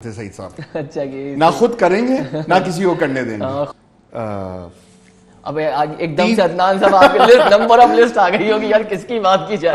थे सईद साहब। अच्छा कि ना खुद करेंगे ना किसी को करने देंगे। अबे आज एकदम से अदनान साहब आपके लिस्ट नंबर ऑफ लिस्ट आ गई होगी यार, किसकी बात की जाए।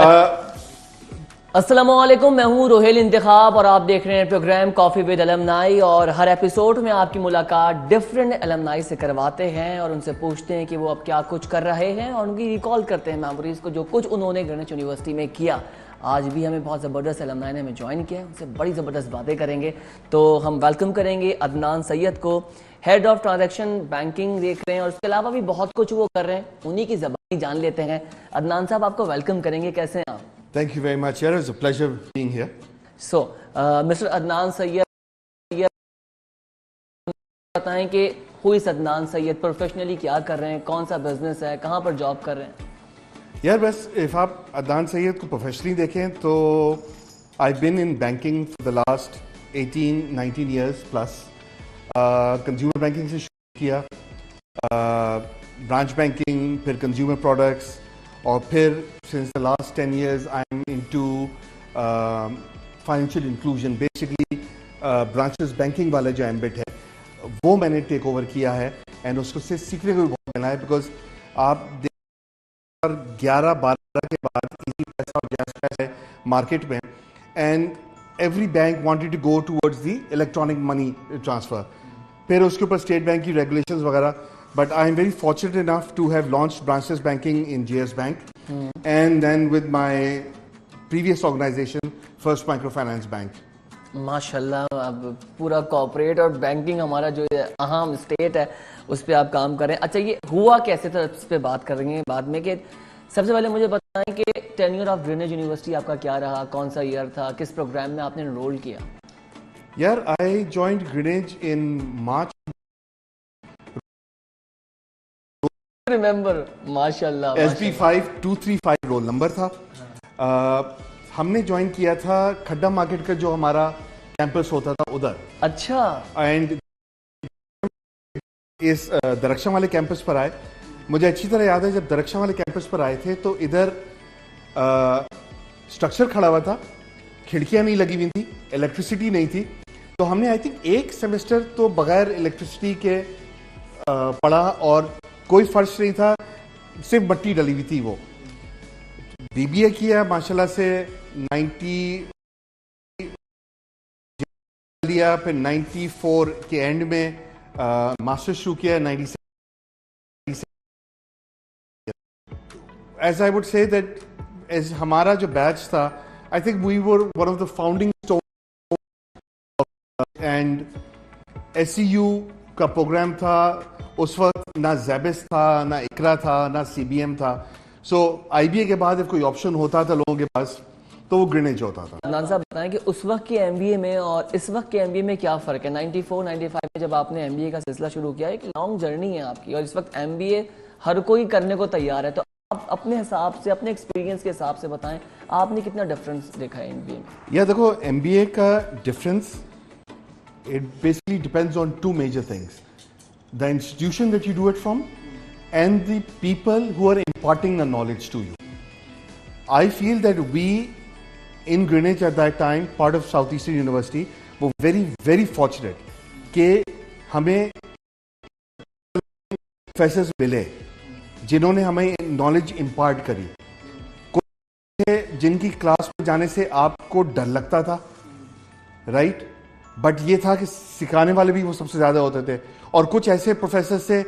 अस्सलामुअलैकुम, मैं हूँ रोहेल इंतखाब और आप देख रहे हैं प्रोग्राम कॉफी विद अलमनाई। और हर एपिसोड में आपकी मुलाकात डिफरेंट अलमनाई से करवाते हैं और उनसे पूछते हैं कि वो अब क्या कुछ कर रहे हैं और उनकी रिकॉल करते हैं मेमोरीज को, जो कुछ उन्होंने ग्रीनिच यूनिवर्सिटी में किया। आज भी हमें बहुत ज़बरदस्त अलमनाई ने हमें ज्वाइन किया है, उनसे बड़ी ज़बरदस्त बातें करेंगे। तो हम वेलकम करेंगे अदनान सैयद को, हेड ऑफ ट्रांजैक्शन बैंकिंग देख रहे हैं और उसके अलावा भी बहुत कुछ वो कर रहे हैं, उन्हीं की ज़बानी जान लेते हैं। अदनान साहब, आपको वेलकम करेंगे, कैसे हैं आप? Thank you very much. Yeah, it's a pleasure being here. So, Mr. Adnan Syed, बताएं कि who is Adnan Syed, professionally क्या कर रहे हैं, कौन सा बिजनेस है, कहाँ पर जॉब कर रहे हैं? यार बस इफ आप अदनान सैयद को प्रोफेशनली देखें तो I been in banking for the last 18-19 years plus. Consumer banking से शुरू किया, ब्रांच बैंकिंग, फिर कंज्यूमर प्रोडक्ट्स, और फिर since the last 10 years I am into financial inclusion. Basically branches banking वाला जो एम्बिट है वो मैंने टेक ओवर किया है एंड उसको से सीखने को भी बहुत मिला है। बिकॉज आप 11-12 के बाद इजी पैसा और गैस पैसा है मार्केट में, and every bank wanted to go towards the electronic money transfer. फिर उसके ऊपर स्टेट बैंक की रेगुलेशंस वगैरह, but I am very fortunate enough to have launched branchless banking in JS Bank, and then with my previous organization, First Microfinance Bank. माशाल्लाह, अब पूरा corporate और banking हमारा जो अहम स्टेट है उस पर आप काम करें। अच्छा, ये हुआ कैसे था, इस पर बात करेंगे बाद में। कि सबसे पहले मुझे बताएं कि टेन्योर ऑफ ग्रीनिच यूनिवर्सिटी आपका क्या रहा, कौन सा ईयर था, किस प्रोग्राम में आपने एनरोल किया? यार I joined Greenwich in March. Remember, माशाल्लाह, SP5235 रोल नंबर था। हमने ज्वाइन किया था खड्डा मार्केट का जो हमारा कैंपस होता था उधर। अच्छा। एंड इस दरख्शा वाले कैंपस पर आए। मुझे अच्छी तरह याद है जब दरख्शा वाले कैंपस पर आए थे तो इधर स्ट्रक्चर खड़ा हुआ था, खिड़कियां नहीं लगी हुई थी, इलेक्ट्रिसिटी नहीं थी। तो हमने आई थिंक एक सेमेस्टर तो बगैर इलेक्ट्रिसिटी के पढ़ा और कोई फर्श नहीं था, सिर्फ मट्टी डली हुई थी। वो बीबीए किया माशाल्लाह से 90 लिया, फिर 94 के एंड में मास्टर्स शुरू किया 96। As I would say that as हमारा जो बैच था, I think we were one of the founding stone. And SCU का प्रोग्राम था उस वक्त, ना ज़ैबिस था, ना इकरा था, ना CBM था। सो IBA के बाद कोई ऑप्शन होता था लोगों के पास तो वो ग्रीनिच होता था। अदनान साहब, बताएं कि उस वक्त के MBA में और इस वक्त के MBA में क्या फ़र्क है? 94-95 में जब आपने MBA का सिलसिला शुरू किया, एक लॉन्ग जर्नी है आपकी, और इस वक्त MBA हर कोई करने को तैयार है। तो आप अपने हिसाब से, अपने एक्सपीरियंस के हिसाब से बताएं, आपने कितना डिफरेंस देखा है MBA में? या देखो, MBA का difference it basically depends on two major things: the institution that you do it from and the people who are imparting the knowledge to you. I feel that we in Greenwich at that time, part of Southeastern University, were very fortunate कि हमें professors मिले जिन्होंने हमें knowledge impart करी। कुछ जिनकी class में जाने से आपको डर लगता था, राइट, बट ये था कि सिखाने वाले भी वो सबसे ज्यादा होते थे। और कुछ ऐसे प्रोफेसर से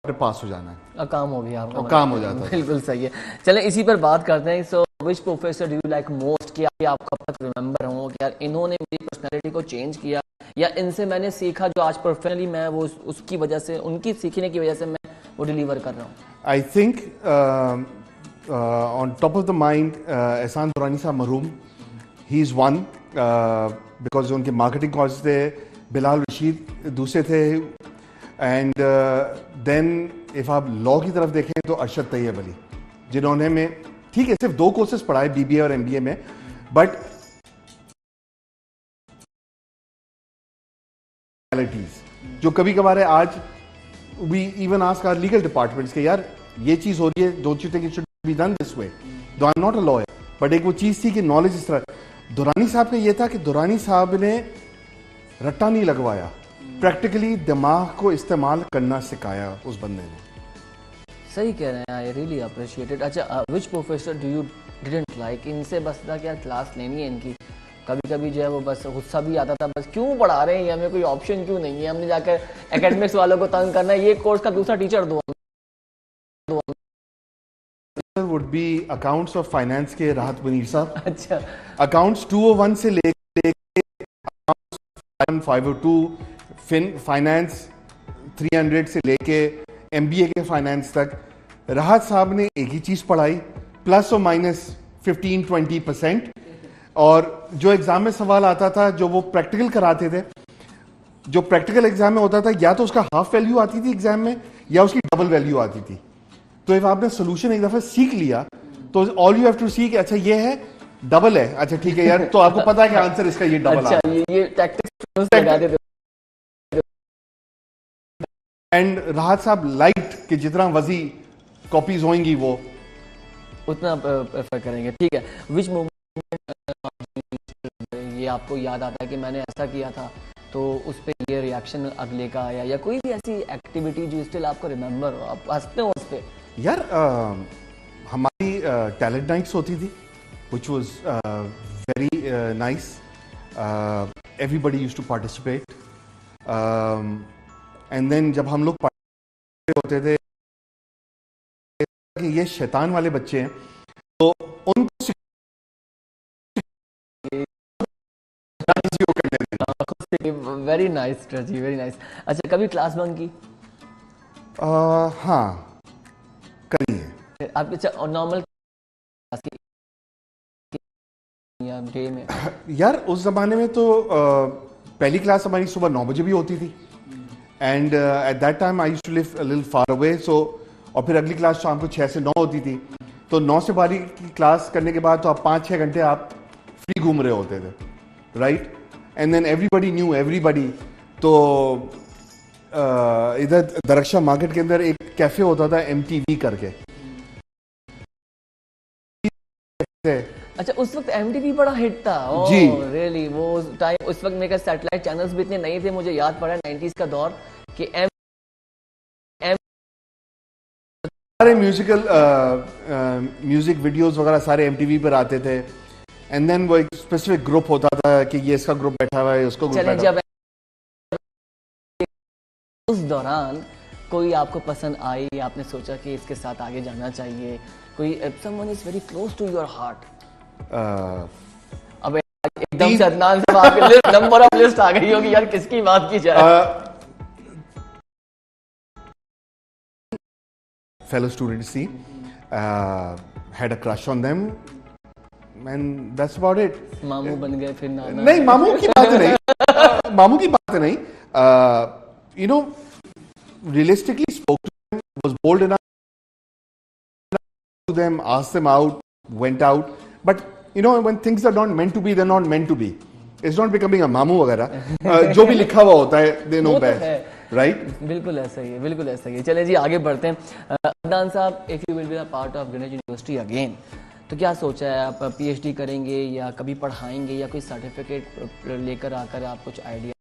पास हो जाना है, काम हो गया आपका, काम हो जाता है। बिल्कुल सही है। चलें इसी पर बात करते हैं। So which professor do you like most, कि आपका पता रिमेंबर हो कि यार इन्होंने मेरी पर्सनैलिटी को चेंज किया, या इनसे मैंने सीखा जो आज प्रोफेशनली मैं वो उसकी वजह से, उनकी सीखने की वजह से मैं वो डिलीवर कर रहा हूँ? I think on top of the mind एहसान दुरानी साहब मरहूम, ही इज़ वन, बिकॉज उनके मार्केटिंग कॉलेज थे। बिलाल रशीद दूसरे थे। एंड देन इफ आप लॉ की तरफ देखें तो अरशद तैयब अली, जिन्होंने में ठीक है सिर्फ 2 कोर्सेज पढ़ाए BBA और MBA में, बट जो कभी कभार है आज we even ask our legal departments के यार ये चीज हो रही है, don't you think it should be done this way? Though I am not a lawyer, but एक वो चीज थी कि नॉलेज इस तरह। दुरानी साहब का ये था कि दुरानी साहब ने रट्टा नहीं लगवाया, प्रैक्टिकली दिमाग को इस्तेमाल करना सिखाया उस बंदे ने। सही कह रहे हैं, आई रियली अप्रिशिएट इट। अच्छा, which professor do you didn't like? इनसे बस था कि यार क्लास लेनी है इनकी, कभी कभी जो है वो बस गुस्सा भी आता था, बस क्यों पढ़ा रहे हैं, हमें कोई ऑप्शन क्यों नहीं है, हमने जाकर एकेडमिक्स वालों को तंग करना है, ये कोर्स का दूसरा टीचर दो। Would be accounts of finance के राहत मुनीर साहब। अच्छा, अकाउंट्स 201 से लेके 502, फाइनेंस 300 से लेके एमबीए के फाइनेंस तक राहत साहब ने एक ही चीज पढ़ाई, प्लस और माइनस 15-20%। और जो एग्जाम में सवाल आता था, जो वो प्रैक्टिकल कराते थे, जो प्रैक्टिकल एग्जाम में होता था, या तो उसका हाफ वैल्यू आती थी एग्जाम में या उसकी डबल वैल्यू आती थी। तो जब आपने सोल्यूशन एक दफा सीख लिया तो ऑल यू हैव टू सी कि अच्छा ये है, डबल है, अच्छा ठीक है यार, तो आपको पता है कि आंसर इसका ये डबल अच्छा, ये टैक्टिक्स लगाते थे। एंड राहत साहब लाइट कि जितना वजी कॉपीज होंगी वो उतना प्रेफर करेंगे। ठीक है, विच मोमेंट ये आपको याद आता है कि मैंने ऐसा किया था, तो उस पर ये रिएक्शन अगले का आया, या कोई भी ऐसी एक्टिविटी जो स्टिल आपको रिमेंबर हो, आप हंसते हो उस पर? यार हमारी टैलेंट नाइट्स होती थी, which was very nice. Everybody used to participate. And then जब हम लोग होते थे कि ये शैतान वाले बच्चे हैं, तो उनको very nice strategy, very nice. अच्छा, कभी क्लास बंक की? हाँ करी है। आप नॉर्मल क्लास की या डे में? यार उस जमाने में तो पहली क्लास हमारी सुबह 9 बजे भी होती थी, and at that time I used to live a little far away, so और फिर अगली क्लास शाम को 6 से 9 होती थी। तो 9 से 12 की क्लास करने के बाद तो आप 5-6 घंटे आप फ्री घूम रहे होते थे, right? And then everybody new everybody. तो इधर दरख्शा मार्केट के अंदर एक कैफे होता था MTV करके। अच्छा, उस वक्त MTV बड़ा हिट था। जी रियली, वो टाइम, उस वक्त मेरे सैटेलाइट चैनल्स भी इतने नहीं थे। मुझे याद पड़ा 90s का दौर कि सारे म्यूजिक वीडियोस वगैरह सारे MTV पर आते थे। एंड देन वो एक स्पेसिफिक ग्रुप होता था कि ये इसका ग्रुप बैठा हुआ है, उसको ग्रुप बैठा। जब उस दौरान कोई आपको पसंद आई, आपने सोचा कि इसके साथ आगे जाना चाहिए, कोई someone is very close to your heart? अब एकदम से अदनान से आपके लिस्ट, नंबर ऑफ लिस्ट आ गई होगी यार, किसकी बात की जाए? fellow students थी, had a crush on them and that's about it. मामू बन गए फिर? नाना नहीं, मामू की बात नहीं, मामू की बात नहीं। You know, realistically spoke to them, was bold enough to them, asked them out, went out, but you know when things are not meant to be, they're not meant to be. It's not becoming a मामू वगैरह। जो भी लिखा हुआ होता है they know best, right? बिल्कुल ऐसा ही है, बिल्कुल ऐसा ही है। चले जी आगे बढ़ते हैं। अदनान साहब, if you will be a part of Greenwich university again, तो क्या सोचा है? आप PhD करेंगे या कभी पढ़ाएंगे या कोई सर्टिफिकेट लेकर आकर आप कुछ आइडिया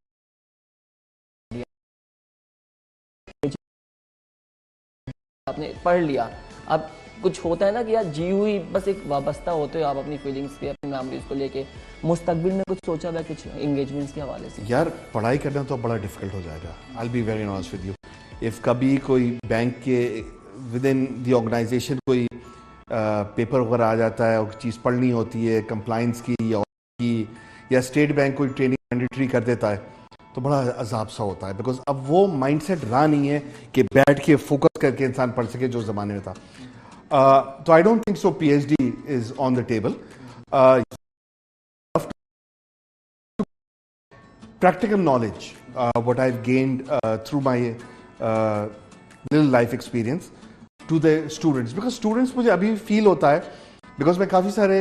आपने पढ़ लिया, अब कुछ होता है ना कि यार जी हुई बस एक वाबस्ता होते हो आप अपनी फीलिंग्स के, अपनी मेमोरीज को लेके, मुस्तकबिल में कुछ सोचा था कुछ एंगेजमेंट्स के हवाले से? यार पढ़ाई करना तो बड़ा डिफिकल्ट हो जाएगा, I will be very honest with you. If कभी कोई बैंक के विद इन द ऑर्गेनाइजेशन कोई पेपर वगैरह आ जाता है और चीज़ पढ़नी होती है कंप्लाइंस की या स्टेट बैंक कोई ट्रेनिंग मैंडेटरी कर देता है, तो बड़ा अजाब सा होता है, बिकॉज अब वो माइंडसेट रहा नहीं है कि बैठ के फोकस करके इंसान पढ़ सके जो ज़माने में था। तो आई don't think so PhD is on the table. practical knowledge, what I've gained through my little life experience to the students, because students मुझे अभी feel होता है, because मैं काफ़ी सारे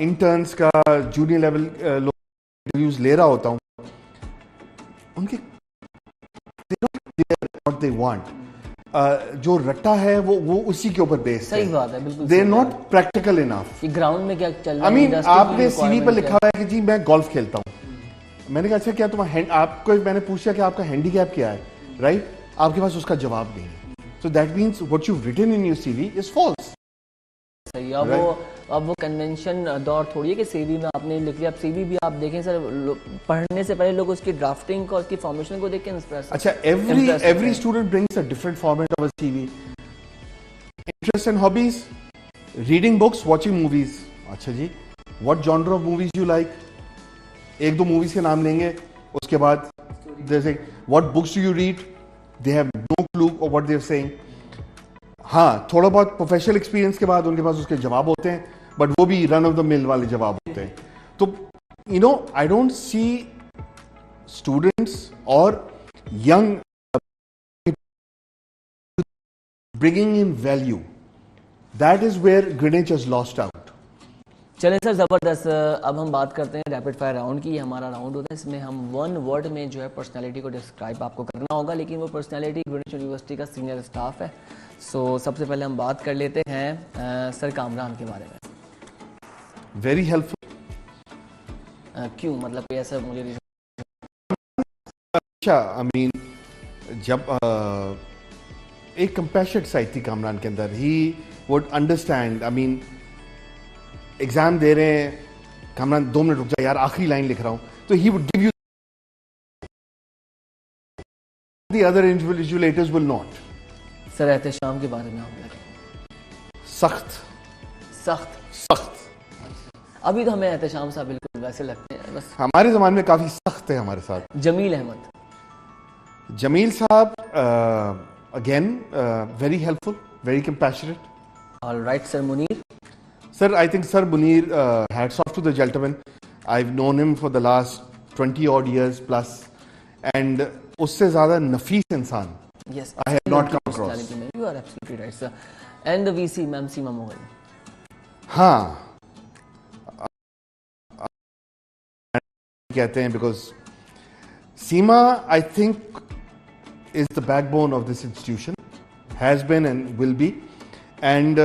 interns का junior level interviews ले रहा होता हूँ, उनके they don't clear what they want, जो रट्टा है वो उसी के ऊपर बेस्ड है। सही बात है, बिल्कुल they are not practical enough. कि ग्राउंड में क्या चल रहा आई है, मीन industry की आपने सीवी पर requirement लिखा हुआ है कि जी मैं गोल्फ खेलता हूँ। मैंने कहा अच्छा क्या आपको मैंने पूछा कि आपका हैंडीकैप क्या है, राइट? आपके पास उसका जवाब नहीं है। So that means what you written in your CV is false. सही। अब वो कन्वेंशन दौर थोड़ी है कि सीवी में आपने लिख लिया। अब सीवी भी आप देखें सर, पढ़ने से पहले लोग उसकी ड्राफ्टिंग को, उसकी फॉर्मेशन को देख के इंस्प्रेस। अच्छा, every student brings a different format of a CV. Interest and hobbies, reading books, watching movies. अच्छा जी, what genre of movies you like? एक दो मूवीज के नाम लेंगे, उसके बाद जैसे what books do you read? They have no clue of what they are saying. हाँ, थोड़ा बहुत प्रोफेशनल एक्सपीरियंस के बाद उनके पास उसके जवाब होते हैं, बट वो भी रन ऑफ द मिल वाले जवाब होते हैं। तो you know I don't see students और young bringing in value. That is where Greenwich has lost out. चलें सर, ज़बरदस्त। अब हम बात करते हैं रैपिड फायर राउंड की। हमारा राउंड होता है, इसमें हम वन वर्ड में जो है पर्सनालिटी को डिस्क्राइब आपको करना होगा, लेकिन वो पर्सनालिटी ग्रीनिच यूनिवर्सिटी का सीनियर स्टाफ है। सो सबसे पहले हम बात कर लेते हैं सर कामरान के बारे में। Very helpful. क्यों, मतलब कोई ऐसा मुझे अच्छा, आई मीन जब एक कंपैशनेट साइड थी कामरान के अंदर। He would understand. I mean exam दे रहे हैं, कामरान 2 मिनट रुक जा यार, आखिरी लाइन लिख रहा हूं, तो he would give you. The other invigilators will not. Sir Ehtesham के बारे में आप लगे? सख्त। अभी तो हमें एहतशाम साहब बिल्कुल वैसे लगते हैं, बस हमारे जमाने में काफी सख्त है हमारे साथ। जमील अहमद। जमील साहब again very helpful, very compassionate. Alright sir Munir. Sir, I think Sir Munir, hats off to the gentleman. I've known him for the last 20 odd years plus, and उससे ज़्यादा नफीस इंसान Yes, I have not come across. You are absolutely right, sir. And the VC, Ma'am Seema Mughal. हाँ, कहते हैं because Seema, I think, is the backbone of this institution, has been and will be, and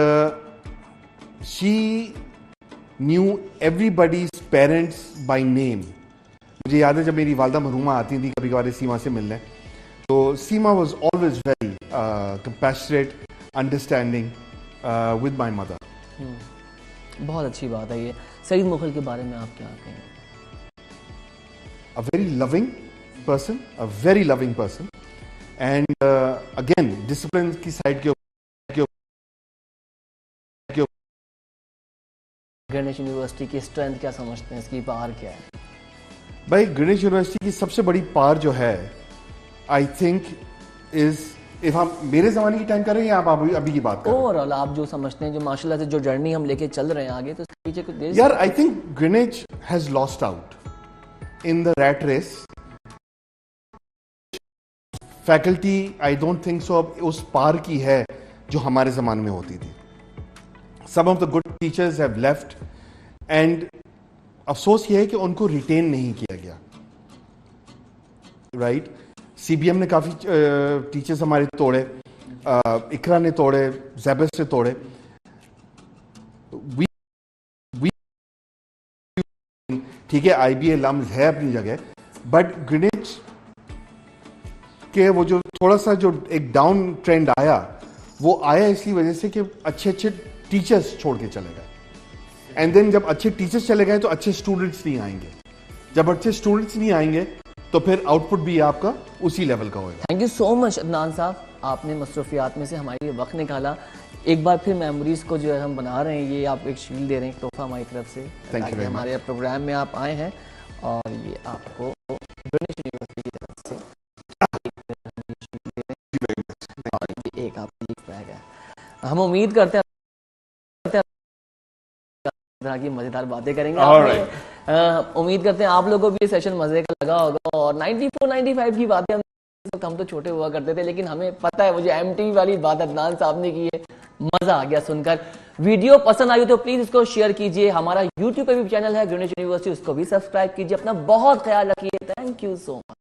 she knew everybody's parents by name. मुझे याद है जब मेरी वालदा मरहूमा आती थी कभी कभार सीमा से मिलने, तो सीमा was always very compassionate, understanding with my mother. बहुत अच्छी बात है ये। सईद मुगल के बारे में आप क्या कहेंगे? A very loving person, and again discipline की साइड के ग्रीनिच यूनिवर्सिटी की स्ट्रेंथ क्या समझते हैं, इसकी पावर क्या है? भाई ग्रीनिच यूनिवर्सिटी की सबसे बड़ी पावर जो है, आई थिंक इज, इफ हम मेरे जमाने की टाइम कर रहे हैं या आप अभी की बात कर रहे हैं? ओवरऑल आप जो समझते हैं, जो माशाल्लाह से जो जर्नी हम लेके चल रहे हैं आगे, तो इसके पीछे कुछ देर यार I think Greenwich has lost out in the rat race. Faculty I don't think so अब उस पार की है जो हमारे जमाने में होती थी। Some of the good teachers have left, and अफसोस ये है कि उनको रिटेन नहीं किया गया, राइट? सीबीएम ने काफ़ी टीचर्स हमारे तोड़े, इकरा ने तोड़े, जैबस ने तोड़े। ठीक है, आईबीए लम्स है अपनी जगह, बट ग्रीनिच के वो जो थोड़ा सा जो एक डाउन ट्रेंड आया, वो आया इसलिए वजह से कि अच्छे टीचर्स छोड़ के चले गए। एंड देन जब अच्छे टीचर्स चले गए तो अच्छे स्टूडेंट्स नहीं आएंगे, जब अच्छे स्टूडेंट्स नहीं आएंगे तो फिर आउटपुट भी आपका उसी लेवल का होगा। Thank you so much Adnan साहब, आपने मसरूफियात में से हमारे लिए वक्त निकाला। एक बार फिर मेमोरीज को जो है हम बना रहे हैं, ये आप एक शील्ड दे रहे हैं, तोहफा हमारी तरफ से, ताकि हमारे प्रोग्राम में आप आए हैं, और ये आपको ग्रीनिच यूनिवर्सिटी की तरफ से एक आपको गिफ्ट बैग है। हम उम्मीद करते हैं की मजेदार बातें करेंगे। उम्मीद करते हैं आप लोगों को भी सेशन मजे का लगा होगा। और 94-95 की बातें हम तो छोटे हुआ करते थे, लेकिन हमें पता है वो जो एमटीवी वाली बात अदनान साहब ने की है, मजा आ गया सुनकर। वीडियो पसंद आई तो प्लीज इसको शेयर कीजिए। हमारा यूट्यूब पे भी चैनल है ग्रीनिच यूनिवर्सिटी, उसको भी सब्सक्राइब कीजिए। अपना बहुत ख्याल रखिए। Thank you so much.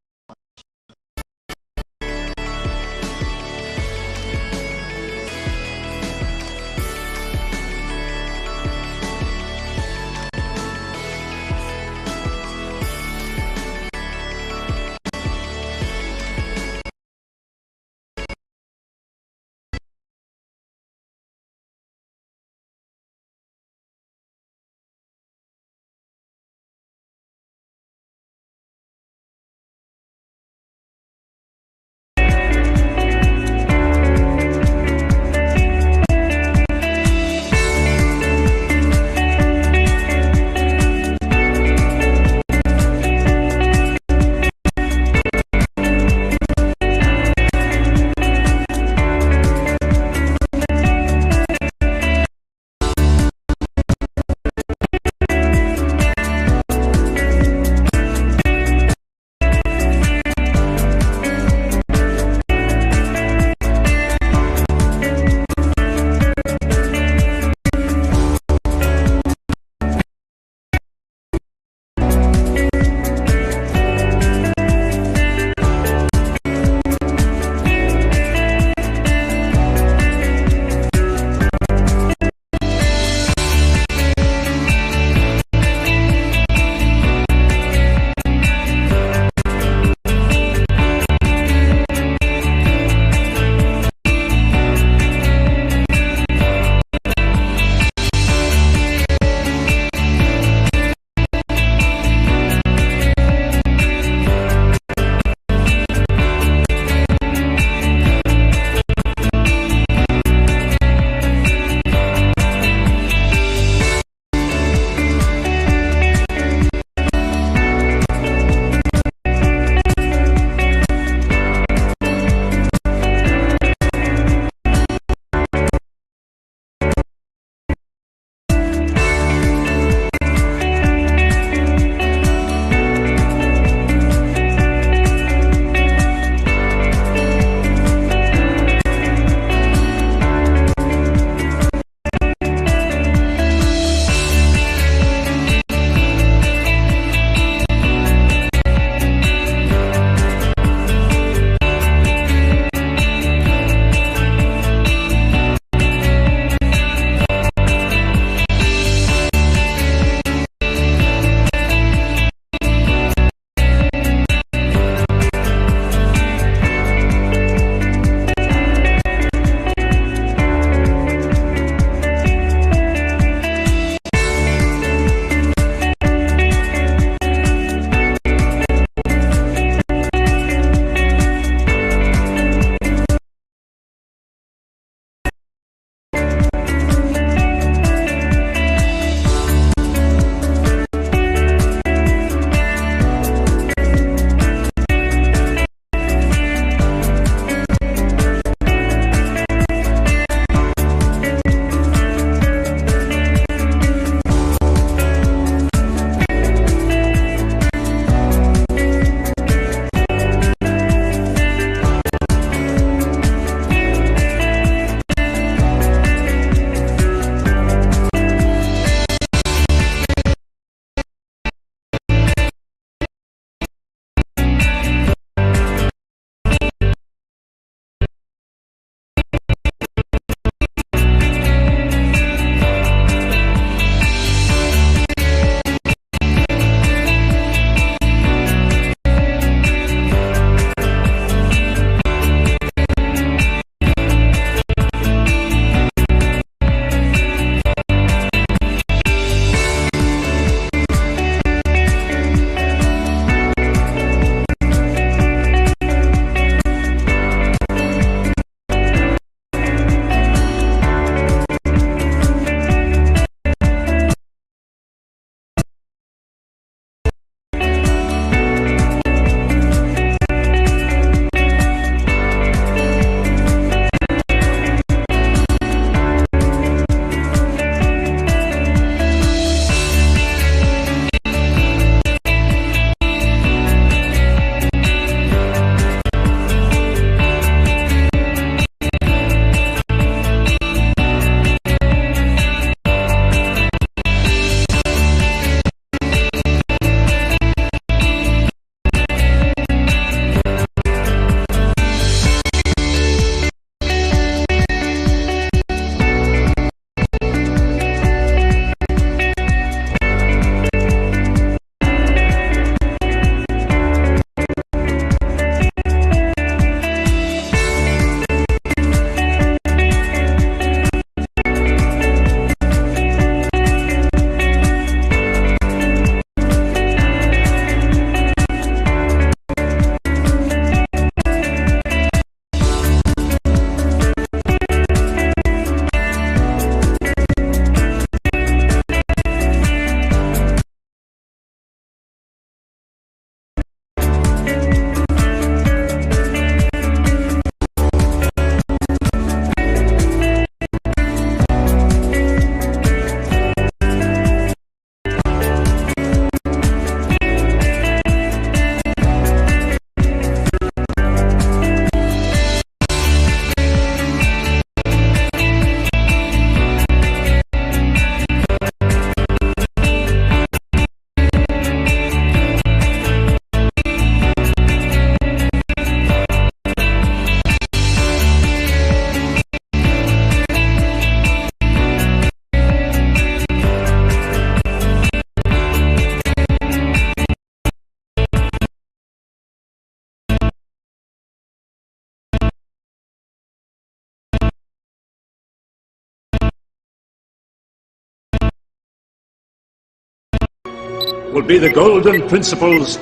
will be the golden principles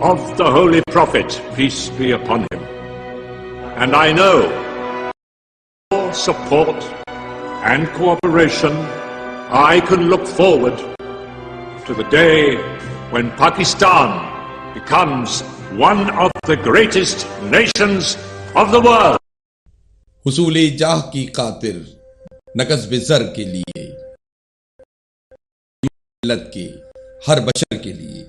of the Holy Prophet, peace be upon him. And I know your support and cooperation, I can look forward to the day when Pakistan becomes one of the greatest nations of the world. हुसूले जाह की खातिर नकज़ ज़र के लिए, मिल्लत के हर बशर के लिए,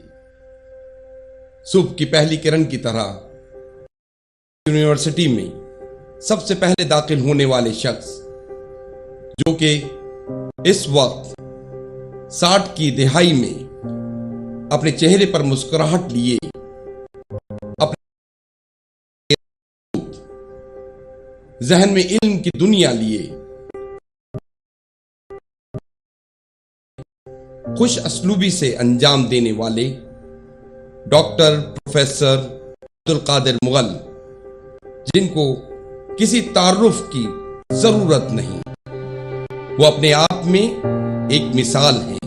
सुबह की पहली किरण की तरह यूनिवर्सिटी में सबसे पहले दाखिल होने वाले शख्स, जो कि इस वक्त 60 की दिहाई में अपने चेहरे पर मुस्कुराहट लिए अपने जहन में इल्म की दुनिया लिए खुश असलूबी से अंजाम देने वाले डॉक्टर प्रोफेसर अब्दुल कादिर मुगल, जिनको किसी तारुफ की जरूरत नहीं, वो अपने आप में एक मिसाल है।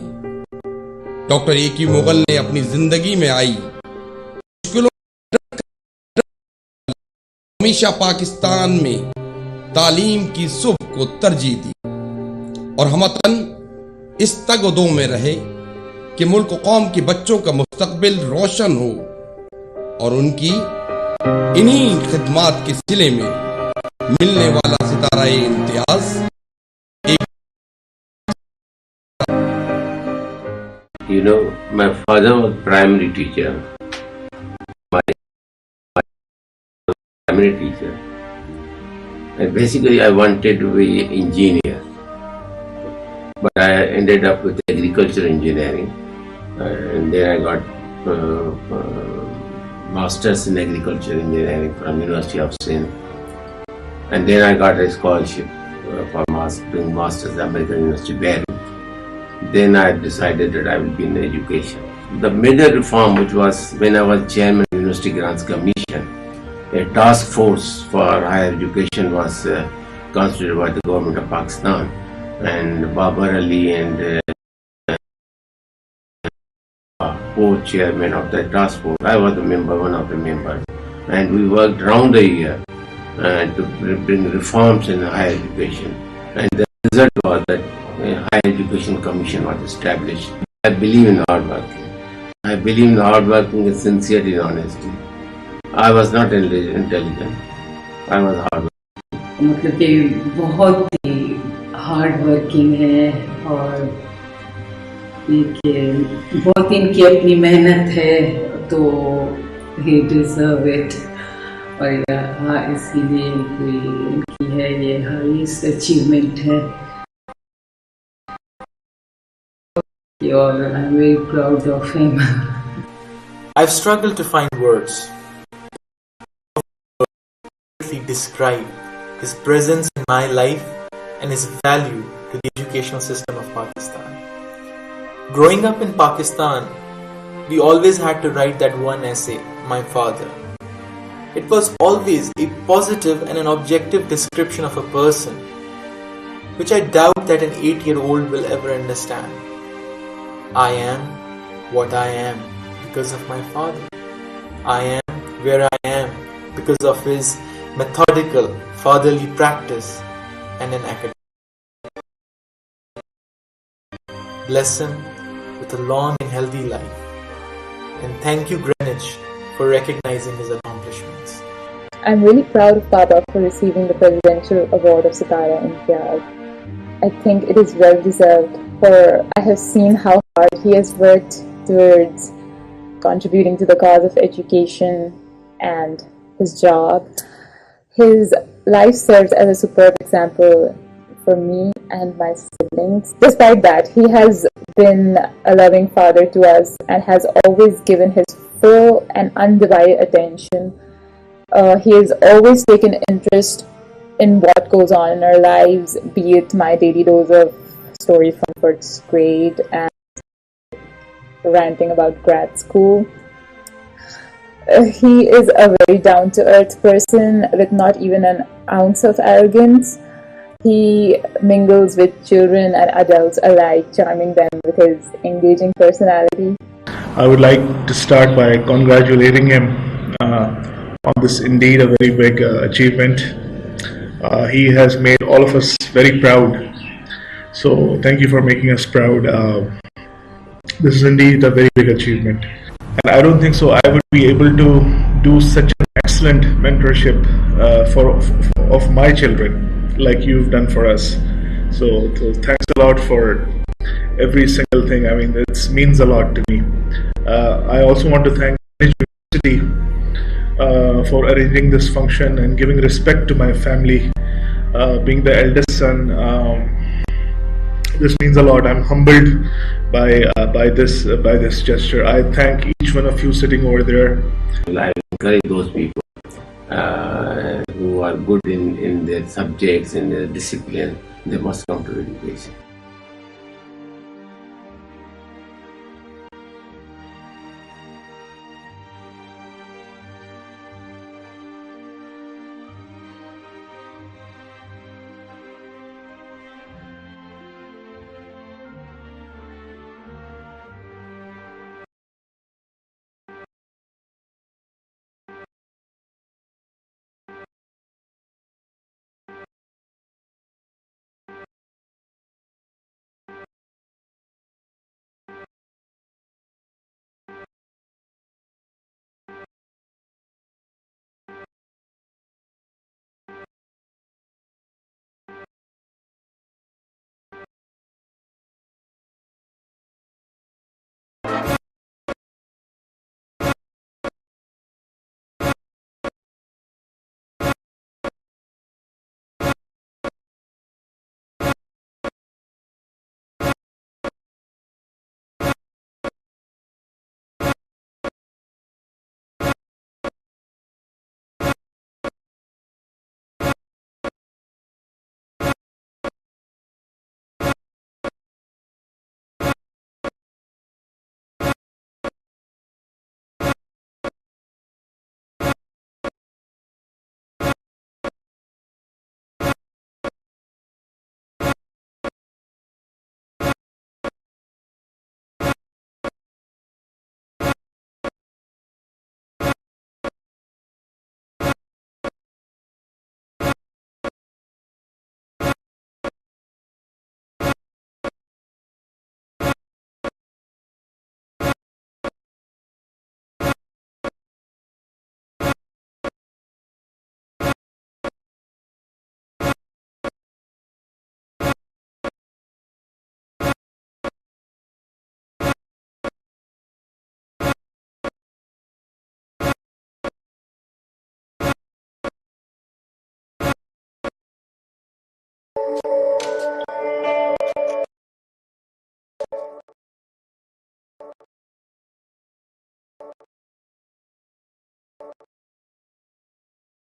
डॉक्टर ए.क्यू. मुगल ने अपनी जिंदगी में आई मुश्किलों हमेशा पाकिस्तान में तालीम की सुबह को तरजीह दी और हमतन इस तगदो में रहे कि मुल्क कौम के बच्चों का मुस्तकबिल रोशन हो, और उनकी इन्हीं खिदमात के सिले में मिलने वाला सितारा Imtiaz You know, my father was primary teacher. My primary teacher. And basically I wanted to be an engineer. But I ended up with agriculture engineering. And then I got masters in agriculture engineering from University of Sindh. And then I got a scholarship for doing masters at American University, Beirut. Then I decided that I will be in education. The major reform, which was when I was chairman of University Grants Commission, a task force for higher education was constituted by the government of Pakistan, and Babar Ali and co-chairman of the task force. I was the member, one of the members, and we worked round the year to bring reforms in higher education. And the result was that a higher education commission was established. I believe in hard working. I believe in hard working and sincerity and honesty. I was not intelligent. I was hard working. मतलब कि बहुत ही hard working है और बहुत इनकी अपनी मेहनत है, तो he deserve it. और हाँ, इसीलिए इनकी है ये हाईएस्ट अचीवमेंट है और I'm very proud of him. I've struggled to find words to describe his presence in my life and his value to the educational system of Pakistan. Growing up in Pakistan, we always had to write that one essay, My Father. It was always a positive and an objective description of a person, which I doubt that an 8-year-old will ever understand. I am what I am because of my father. I am where I am because of his methodical fatherly practice and an academic. Bless him with a long and healthy life. And thank you, Greenwich, for recognizing his accomplishments. I'm really proud of Baba for receiving the Presidential Award of Sitara Imtiaz. I think it is well deserved, for I have seen how hard he has worked towards contributing to the cause of education and his job. His life serves as a superb example for me and my siblings. Despite that, he has been a loving father to us and has always given his full and undivided attention. He has always taken interest in what goes on in our lives, be it my daily dose of stories from first grade and ranting about grad school. He is a very down-to-earth person with not even an ounce of arrogance. He mingles with children and adults alike, charming them with his engaging personality. I would like to start by congratulating him on this indeed a very big achievement. He has made all of us very proud. So thank you for making us proud. This is indeed a very big achievement. And I don't think so I would be able to do such an excellent mentorship of my children like you've done for us. So thanks a lot for every single thing. I mean, it means a lot to me. I also want to thank Greenwich University for arranging this function and giving respect to my family. Being the eldest son, this means a lot. I'm humbled by this gesture. I thank each one of you sitting over there. I encourage those people who are good in their subjects, in their discipline. They must come to education.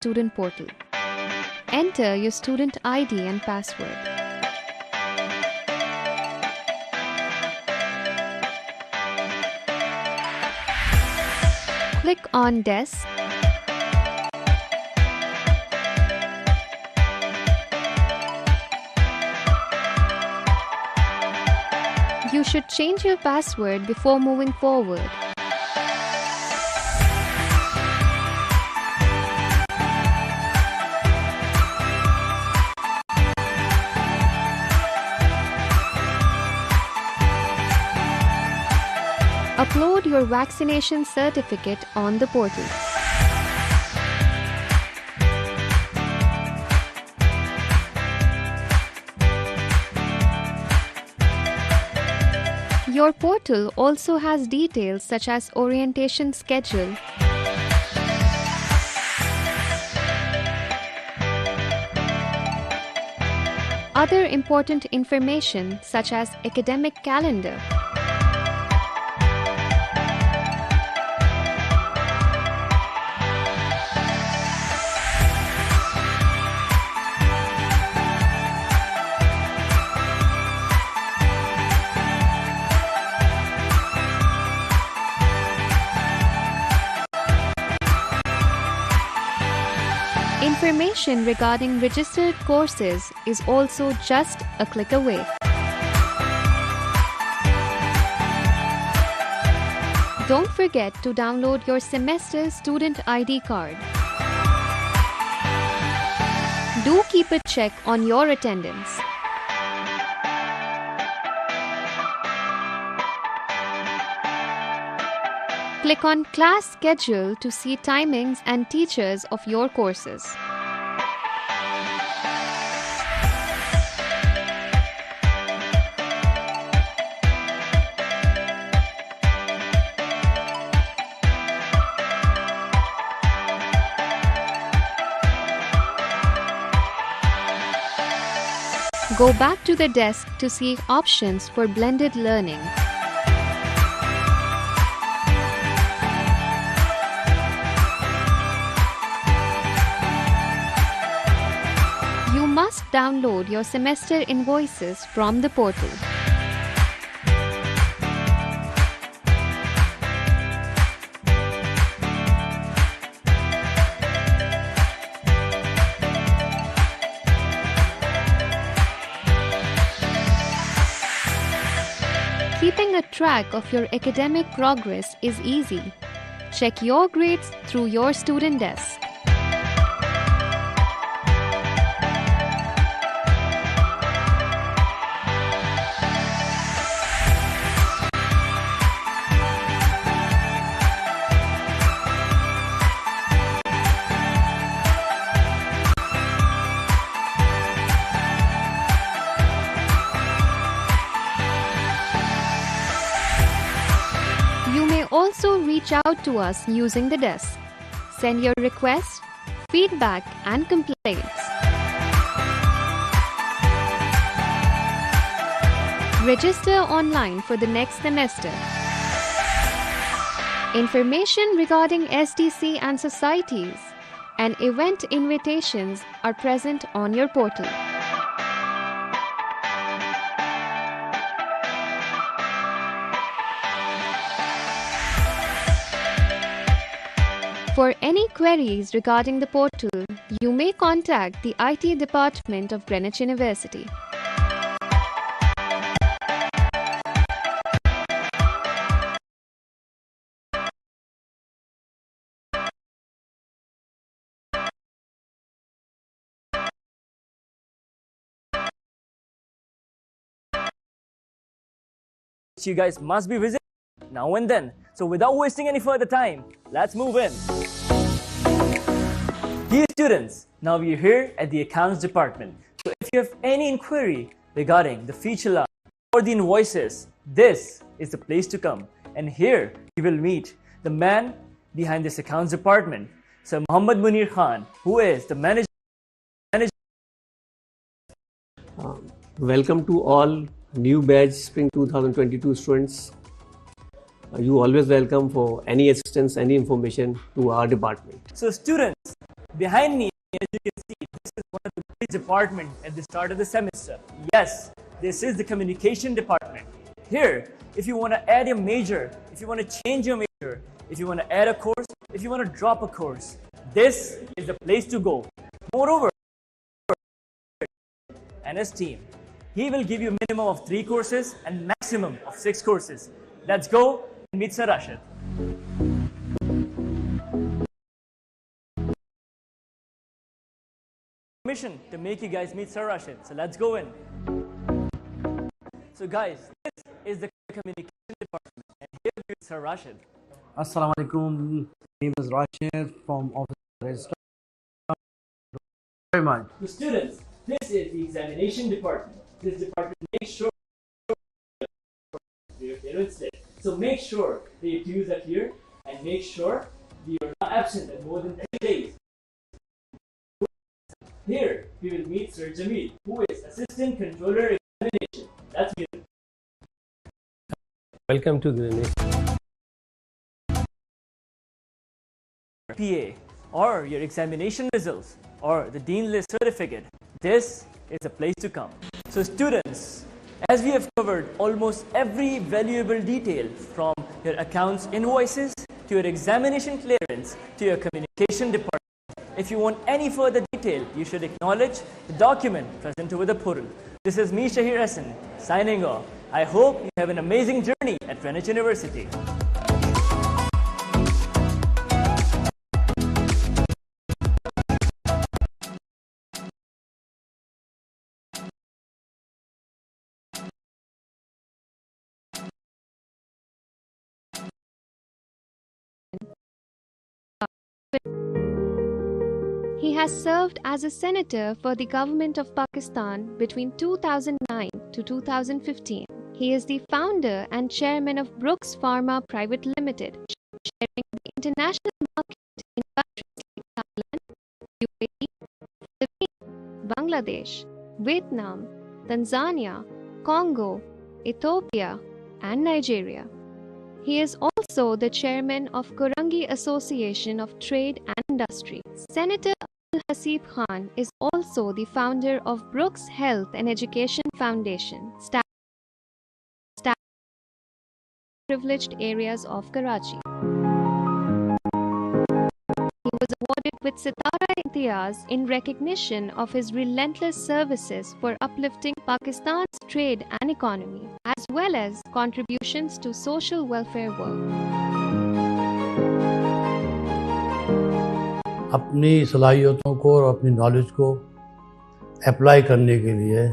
Student portal. Enter your student ID and password. Click on Desk. You should change your password before moving forward. Upload your vaccination certificate on the portal. Your portal also has details such as orientation schedule, other important information such as academic calendar, information regarding registered courses is also just a click away. Don't forget to download your semester student ID card. Do keep a check on your attendance. Click on Class Schedule to see timings and teachers of your courses. Go back to the desk to see options for blended learning. You must download your semester invoices from the portal. Keeping a track of your academic progress is easy. Check your grades through your student desk. You may also reach out to us using the desk. Send your requests, feedback, and complaints. Register online for the next semester. Information regarding SDC and societies and event invitations are present on your portal. For any queries regarding the portal, you may contact the IT department of Greenwich University. You guys must be visiting now and then. So without wasting any further time, let's move in. Dear students, now we're here at the accounts department. So if you have any inquiry regarding the feature line or the invoices, this is the place to come. And here you will meet the man behind this accounts department, Sir Muhammad Munir Khan, who is the manager. Welcome to all new batch Spring 2022 students. You always welcome for any assistance, any information to our department. So students, behind me, as you can see, this is one of the big departments at the start of the semester. Yes, this is the communication department. Here, if you want to add a major, if you want to change your major, if you want to add a course, if you want to drop a course, this is the place to go. Moreover, and his team, he will give you a minimum of 3 courses and maximum of 6 courses. Let's go and meet Sir Rashid. Mission to make you guys meet Sir Rashid. So let's go in. So guys, this is the communication department, and here we have Sir Rashid. Assalamu alaikum. My name is Rashid from Office of Registrar. Very much. The students, this is the examination department. This department makes sure so make sure that your dues are clear and make sure that you are not absent at more than 3 days. Here we will meet Sir Jamil, who is Assistant Controller Examination. That's me. Welcome to Greenwich. PA or your examination results or the Dean List certificate. This is the place to come. So students, as we have covered almost every valuable detail from your accounts invoices to your examination clearance to your communication department, if you want any further detail, you should acknowledge the document present over the portal. This is me, Shahir Hassan, signing off. I hope you have an amazing journey at Greenwich University. He has served as a senator for the government of Pakistan between 2009 to 2015. He is the founder and chairman of Brooks Pharma Private Limited, sharing the international market in countries like Thailand, UAE, Philippines, Bangladesh, Vietnam, Tanzania, Congo, Ethiopia, and Nigeria. He is also the chairman of Kurangi Association of Trade and Industry. Senator Abdul Hasib Khan is also the founder of Brooks Health and Education Foundation, privileged areas of Karachi. He was awarded with Sitara Imtiaz in recognition of his relentless services for uplifting Pakistan's trade and economy, as well as contributions to social welfare work. अपनी सलाहियतों को और अपनी knowledge को apply करने के लिए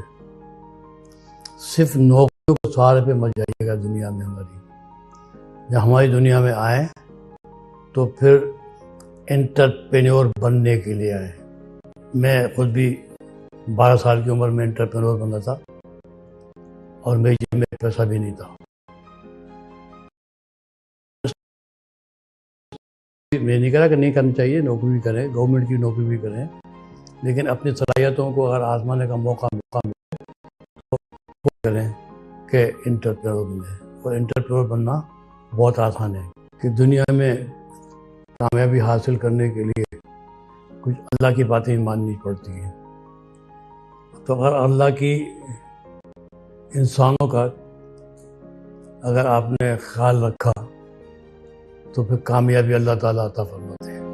सिर्फ नौकरियों के सहारे पे मत जाइएगा दुनिया में हमारी। जब हमारी दुनिया में आए तो फिर एंटरप्रेन्योर बनने के लिए आए। मैं खुद भी 12 साल की उम्र में एंटरप्रेन्योर बना था और मेरी जेब में पैसा भी नहीं था। मैं नहीं कह रहा कि नहीं करनी चाहिए, नौकरी भी करें, गवर्नमेंट की नौकरी भी करें, लेकिन अपनी सलाहियतों को अगर आजमाने का मौका मिले तो वो करें कि एंटरप्रेन्योर बने। और एंटरप्रेन्योर बनना बहुत आसान है कि दुनिया में कामयाबी हासिल करने के लिए कुछ अल्लाह की बातें माननी पड़ती हैं। तो अगर अल्लाह की इंसानों का अगर आपने ख्याल रखा तो फिर कामयाबी अल्लाह ताला अता फरमाते हैं।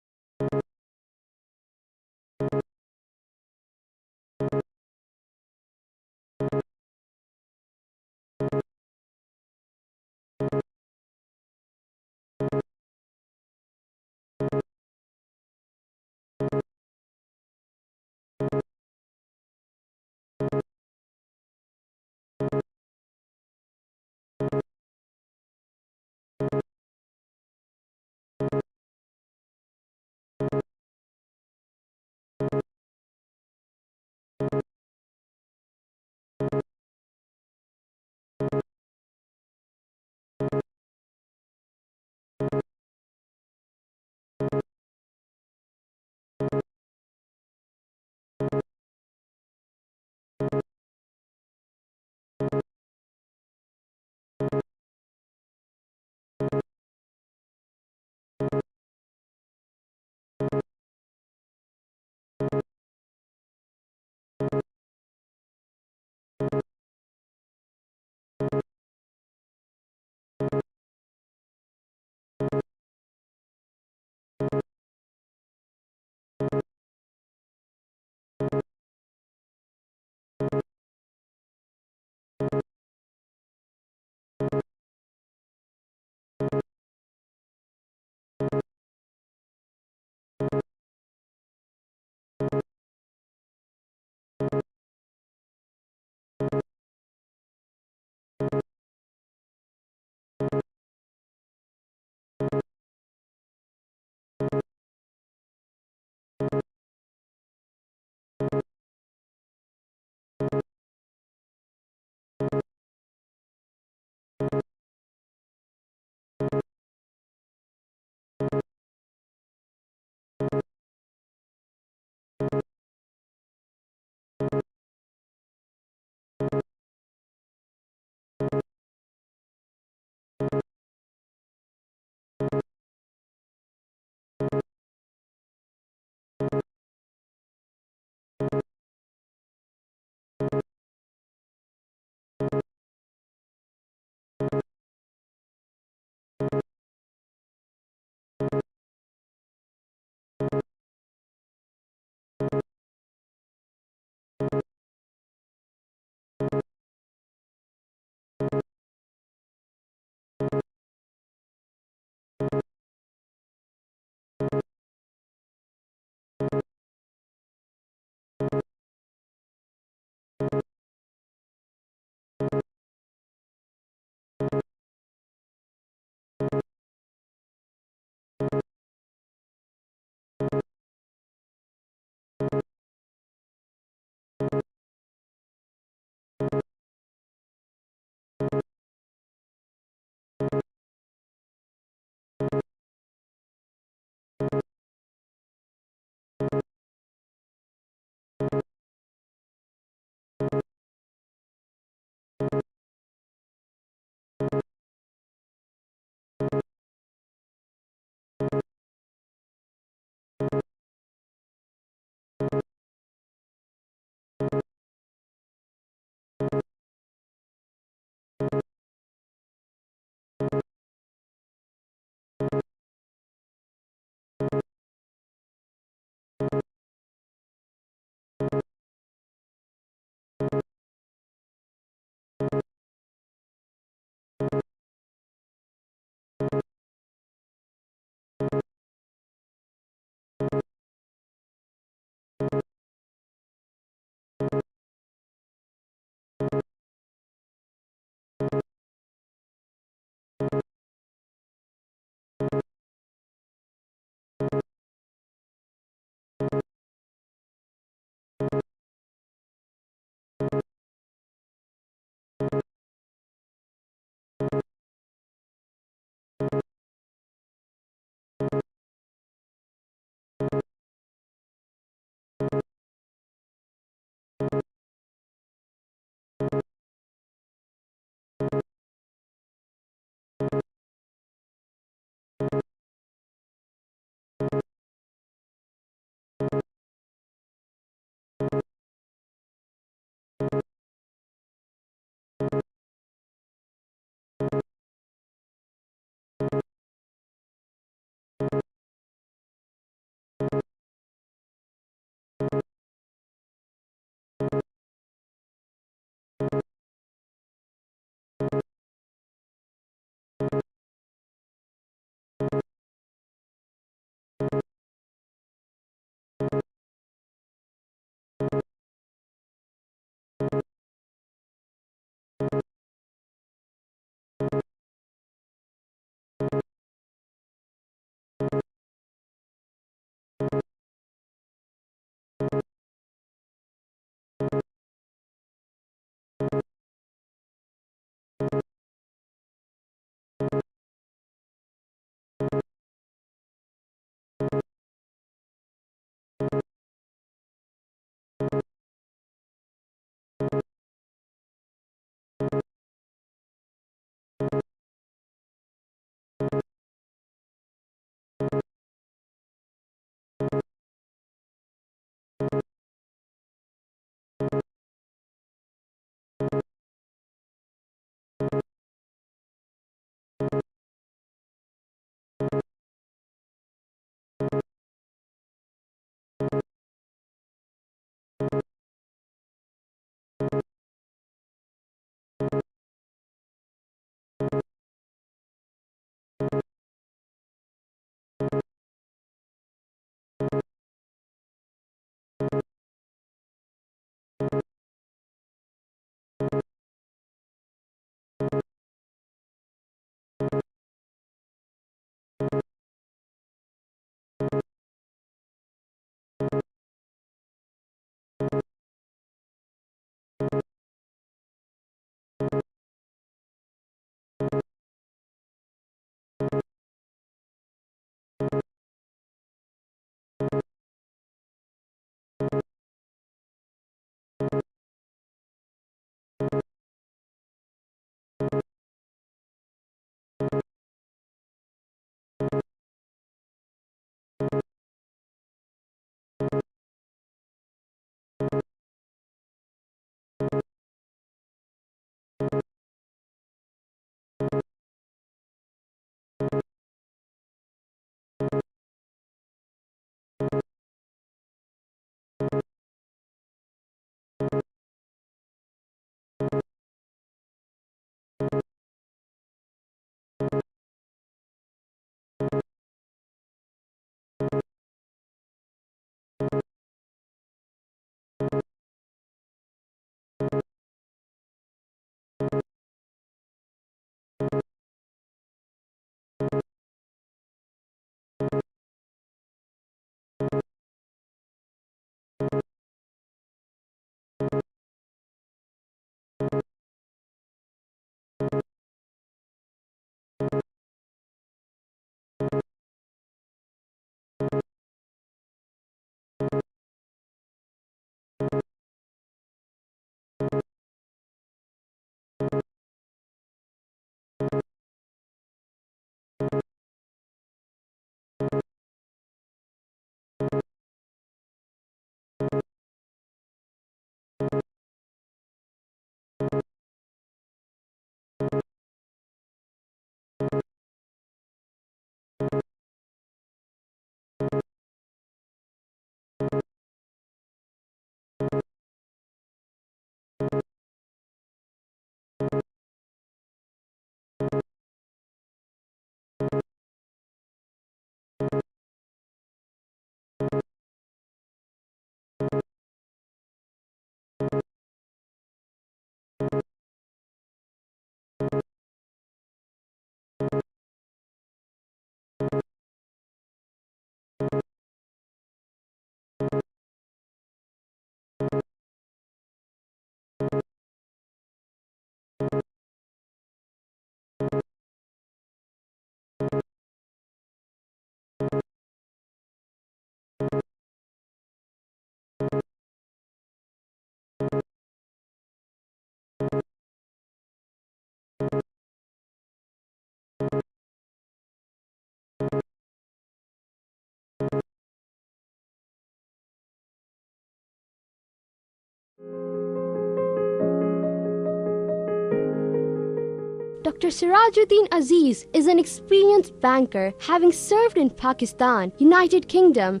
Dr. Sirajuddin Aziz is an experienced banker having served in Pakistan, United Kingdom,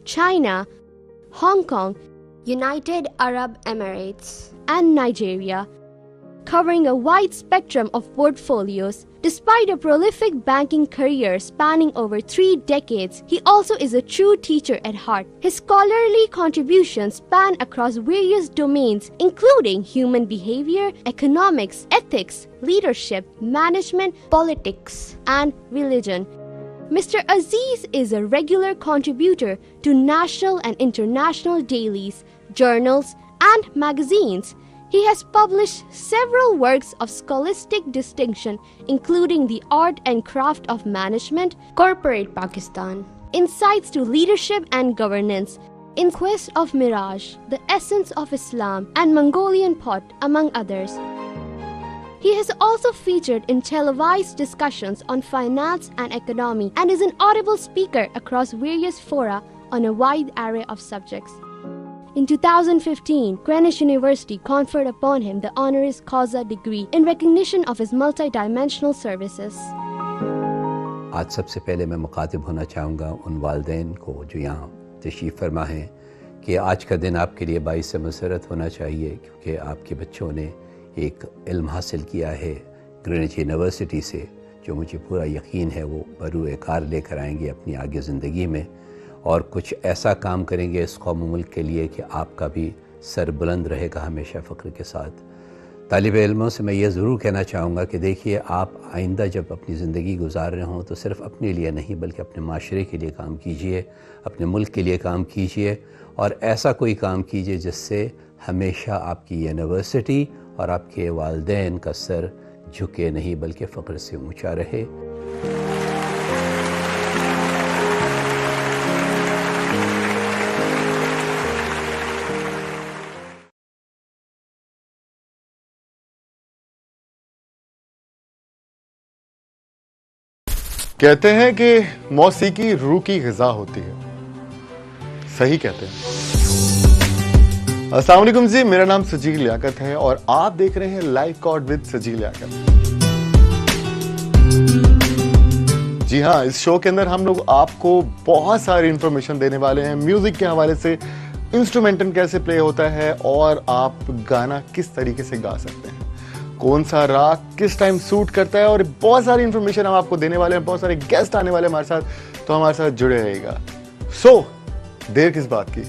China, Hong Kong, United Arab Emirates, and Nigeria, covering a wide spectrum of portfolios. Despite a prolific banking career spanning over 3 decades, he also is a true teacher at heart. His scholarly contributions span across various domains, including human behavior, economics, ethics, leadership, management, politics, and religion. Mr. Aziz is a regular contributor to national and international dailies, journals, and magazines. He has published several works of scholastic distinction, including The Art and Craft of Management, Corporate Pakistan, Insights to Leadership and Governance, In Quest of Mirage, The Essence of Islam, and Mongolian Pot, among others. He has also featured in televised discussions on finance and economy and is an audible speaker across various fora on a wide array of subjects. In 2015, Greenwich University conferred upon him the honoris causa degree in recognition of his multidimensional services. आज सबसे पहले मैं मुखातिब होना चाहूँगा उन वालिदैन को जो यहाँ तशरीफ़ फरमा हैं कि आज का दिन आपके लिए बाइस मसरत होना चाहिए, क्योंकि आपके बच्चों ने एक इल्म हासिल किया है ग्रीनविच यूनिवर्सिटी से, जो मुझे पूरा यकीन है वो बरूए कार लेकर आएंगे अपनी आगे ज़िंदगी में और कुछ ऐसा काम करेंगे इस कौम मुल्क के लिए कि आपका भी सर बुलंद रहेगा हमेशा फ़ख्र के साथ। तालिब इल्मों से मैं ये ज़रूर कहना चाहूँगा कि देखिए, आप आइंदा जब अपनी ज़िंदगी गुजार रहे हों तो सिर्फ़ अपने लिए नहीं बल्कि अपने माशरे के लिए काम कीजिए, अपने मुल्क के लिए काम कीजिए और ऐसा कोई काम कीजिए जिससे हमेशा आपकी यूनिवर्सिटी और आपके वालिदैन का सर झुके नहीं बल्कि फ़ख्र से ऊँचा रहे। कहते हैं कि मौसीकी रूह की ग़िज़ा होती है, सही कहते हैं। अस्सलाम वालेकुम जी, मेरा नाम सजील लियाकत है और आप देख रहे हैं live cord with Sajeel Liaquat. जी हाँ, इस शो के अंदर हम लोग आपको बहुत सारी इंफॉर्मेशन देने वाले हैं, म्यूजिक के हवाले से, इंस्ट्रूमेंटल कैसे प्ले होता है और आप गाना किस तरीके से गा सकते हैं, कौन सा राग किस टाइम सूट करता है और बहुत सारी इंफॉर्मेशन हम आपको देने वाले हैं। बहुत सारे गेस्ट आने वाले हैं हमारे साथ, तो हमारे साथ जुड़े रहिएगा। देर किस बात की,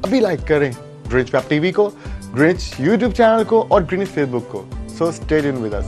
अभी लाइक करें ग्रीनविच वेब टीवी को, ग्रीनविच यूट्यूब चैनल को और ग्रीनविच फेसबुक को। Stay tuned with us.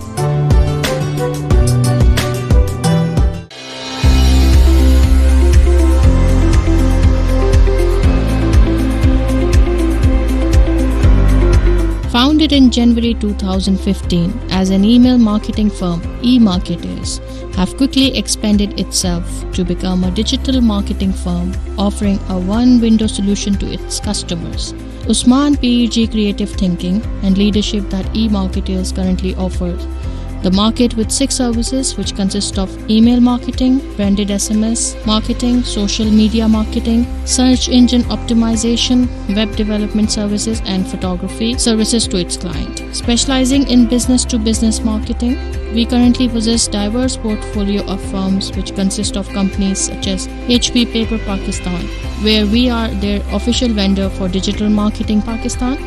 Founded in January 2015 as an email marketing firm, eMarketers have quickly expanded itself to become a digital marketing firm offering a one-window solution to its customers. Usman PEG creative thinking and leadership that eMarketers currently offers the market with 6 services which consist of email marketing, branded SMS marketing, social media marketing, search engine optimization, web development services and photography services to its client. Specializing in business-to-business marketing, we currently possess diverse portfolio of firms which consist of companies such as HP Paper Pakistan, where we are their official vendor for digital marketing Pakistan,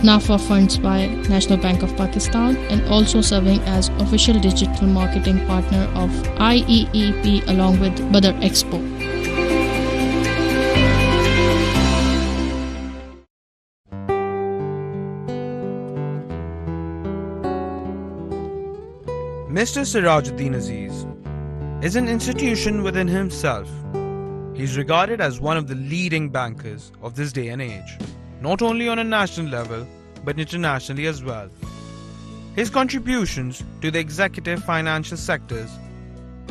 NAFA funds by National Bank of Pakistan, and also serving as official digital marketing partner of IEEP along with Badr Expo. Mr. Sirajuddin Aziz is an institution within himself. He is regarded as one of the leading bankers of this day and age, not only on a national level but internationally as well. His contributions to the executive financial sectors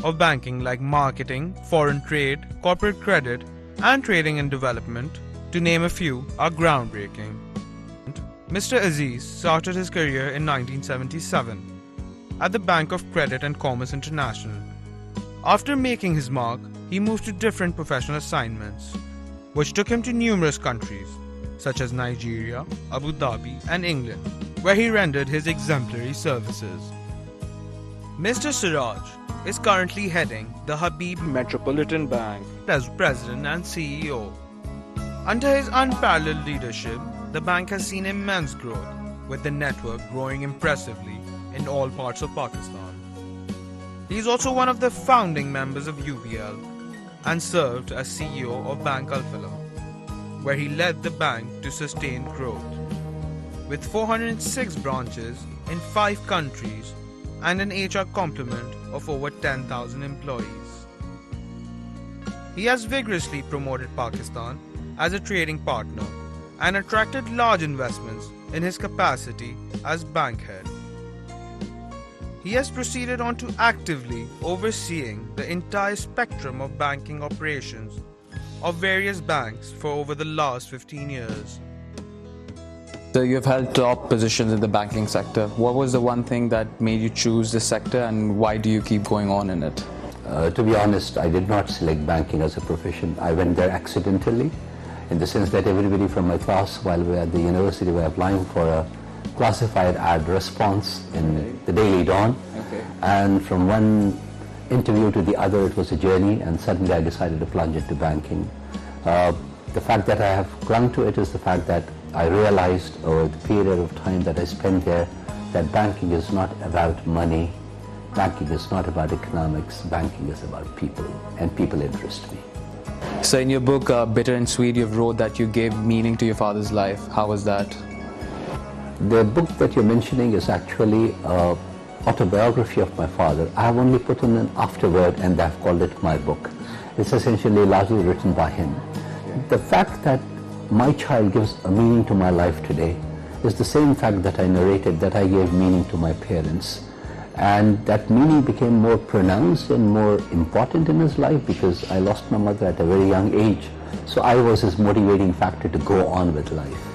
of banking like marketing, foreign trade, corporate credit and trading and development, to name a few, are groundbreaking. Mr. Aziz started his career in 1977 at the Bank of Credit and Commerce International. After making his mark, he moved to different professional assignments, which took him to numerous countries such as Nigeria, Abu Dhabi and England, where he rendered his exemplary services. Mr. Siraj is currently heading the Habib Metropolitan Bank as President and CEO. Under his unparalleled leadership, the bank has seen immense growth, with the network growing impressively in all parts of Pakistan. He is also one of the founding members of UBL and served as CEO of Bank Al-Falah, where he led the bank to sustained growth. With 406 branches in 5 countries and an HR complement of over 10,000 employees. He has vigorously promoted Pakistan as a trading partner and attracted large investments in his capacity as bank head. He has proceeded on to actively overseeing the entire spectrum of banking operations of various banks for over the last 15 years. So you have held top positions in the banking sector. What was the one thing that made you choose this sector, and why do you keep going on in it? To be honest, I did not select banking as a profession. I went there accidentally, in the sense that everybody from my class while we were at the university were applying for a classified ad response in the Daily Dawn. And from one interview to the other, it was a journey, and suddenly I decided to plunge into banking. The fact that I have clung to it is the fact that I realized over the period of time that I spent there that banking is not about money, banking is not about economics, banking is about people, and people interest me. So in your book, Bitter and Sweet, you've wrote that you gave meaning to your father's life. How was that? The book that you're mentioning is actually an autobiography of my father. I have only put in an afterword and I've called it my book. It's essentially largely written by him. The fact that my child gives a meaning to my life today is the same fact that I narrated that I gave meaning to my parents. And that meaning became more pronounced and more important in his life because I lost my mother at a very young age. So I was his motivating factor to go on with life.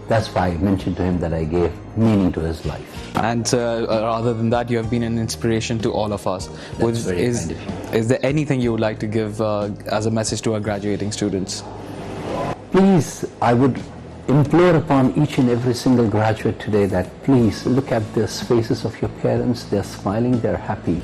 That's why I mentioned to him that I gave meaning to his life. And other than that, you have been an inspiration to all of us. That's very kind of you. Is there anything you would like to give as a message to our graduating students? Please, I would implore upon each and every single graduate today that please look at the faces of your parents. They're smiling, they're happy.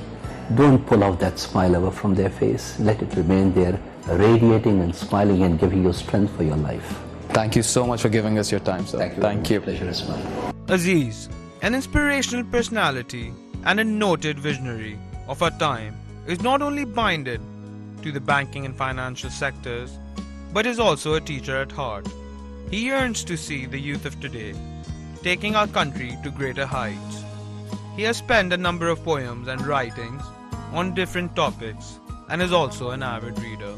Don't pull out that smile ever from their face. Let it remain there, radiating and smiling and giving you strength for your life. Thank you so much for giving us your time, sir. Thank you. Pleasure is mine. Aziz, an inspirational personality and a noted visionary of our time, is not only binded to the banking and financial sectors, but is also a teacher at heart. He yearns to see the youth of today taking our country to greater heights. He has penned a number of poems and writings on different topics and is also an avid reader.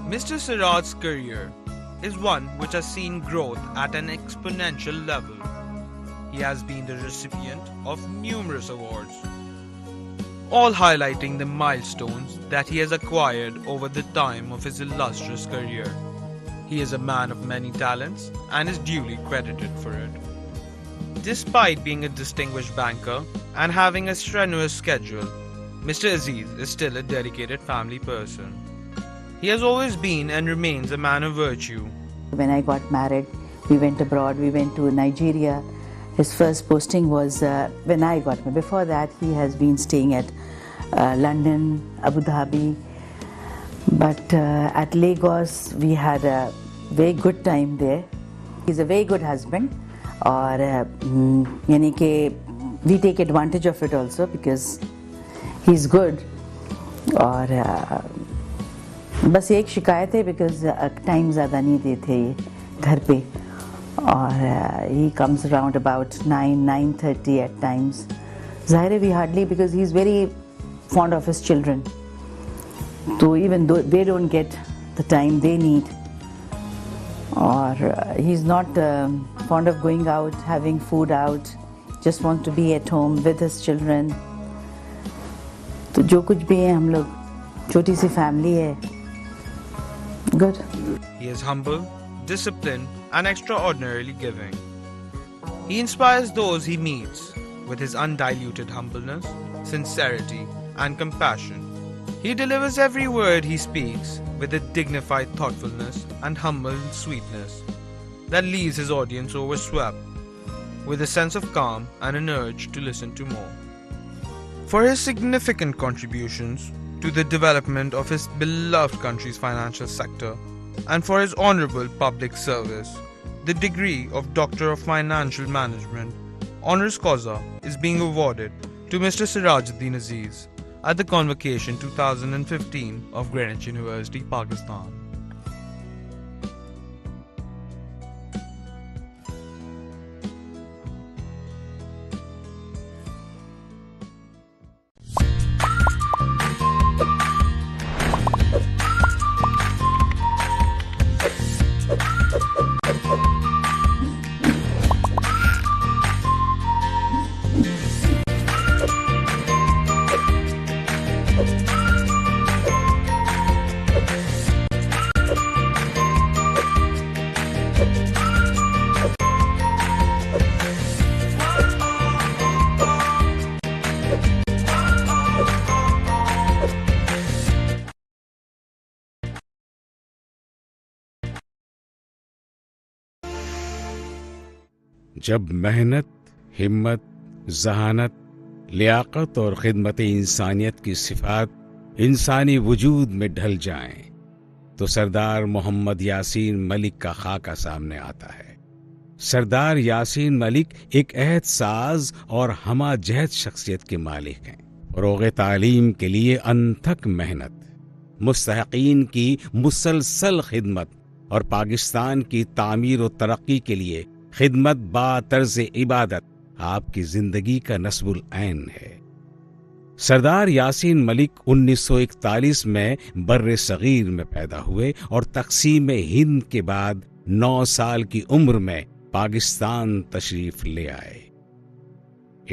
Mr. Siraj's career is one which has seen growth at an exponential level. He has been the recipient of numerous awards, all highlighting the milestones that he has acquired over the time of his illustrious career. He is a man of many talents and is duly credited for it. Despite being a distinguished banker and having a strenuous schedule, Mr. Aziz is still a dedicated family person. He has always been and remains a man of virtue. When I got married, we went abroad, we went to Nigeria. His first posting was when I got married. Before that, he has been staying at London, Abu Dhabi. But at Lagos, we had a very good time there. He's a very good husband. और यानी कि we take advantage of it also because he's good. और बस एक शिकायत है because time ज़्यादा नहीं देते ये घर पे और he comes around about 9:30 at times. ज़ाहिर है we hardly because he's very fond of his children. So even though they don't get the time they need, or he's not fond of going out, having food out, just wants to be at home with his children. तो जो कुछ भी है हम लोग छोटी सी family है. Good. He is humble, disciplined, and extraordinarily giving. He inspires those he meets with his undiluted humbleness, sincerity, and compassion. He delivers every word he speaks with a dignified thoughtfulness and humble sweetness that leaves his audience overswept with a sense of calm and an urge to listen to more. for his significant contributions to the development of his beloved country's financial sector and for his honorable public service. The degree of Doctor of Financial Management, honoris causa, is being awarded to Mr. Sirajuddin Aziz at the Convocation 2015 of Greenwich University, Pakistan. जब मेहनत, हिम्मत, जहानत, लियाकत और खिदमत इंसानियत की सिफात इंसानी वजूद में ढल जाएं, तो सरदार मोहम्मद यासीन मलिक का खाका सामने आता है। सरदार यासीन मलिक एक अहद साज और हमा जहद शख्सियत के मालिक हैं। फरोग़ तालीम के लिए अनथक मेहनत, मुस्तहक़ीन की मुसलसल खिदमत और पाकिस्तान की तामीर और तरक्की के लिए खिदमत बा तर्ज इबादत आपकी जिंदगी का नस्बुल ऐन है। सरदार यासीन मलिक 1941 में बर्रे सगीर में पैदा हुए और तक़सीम हिंद के बाद 9 साल की उम्र में पाकिस्तान तशरीफ ले आए।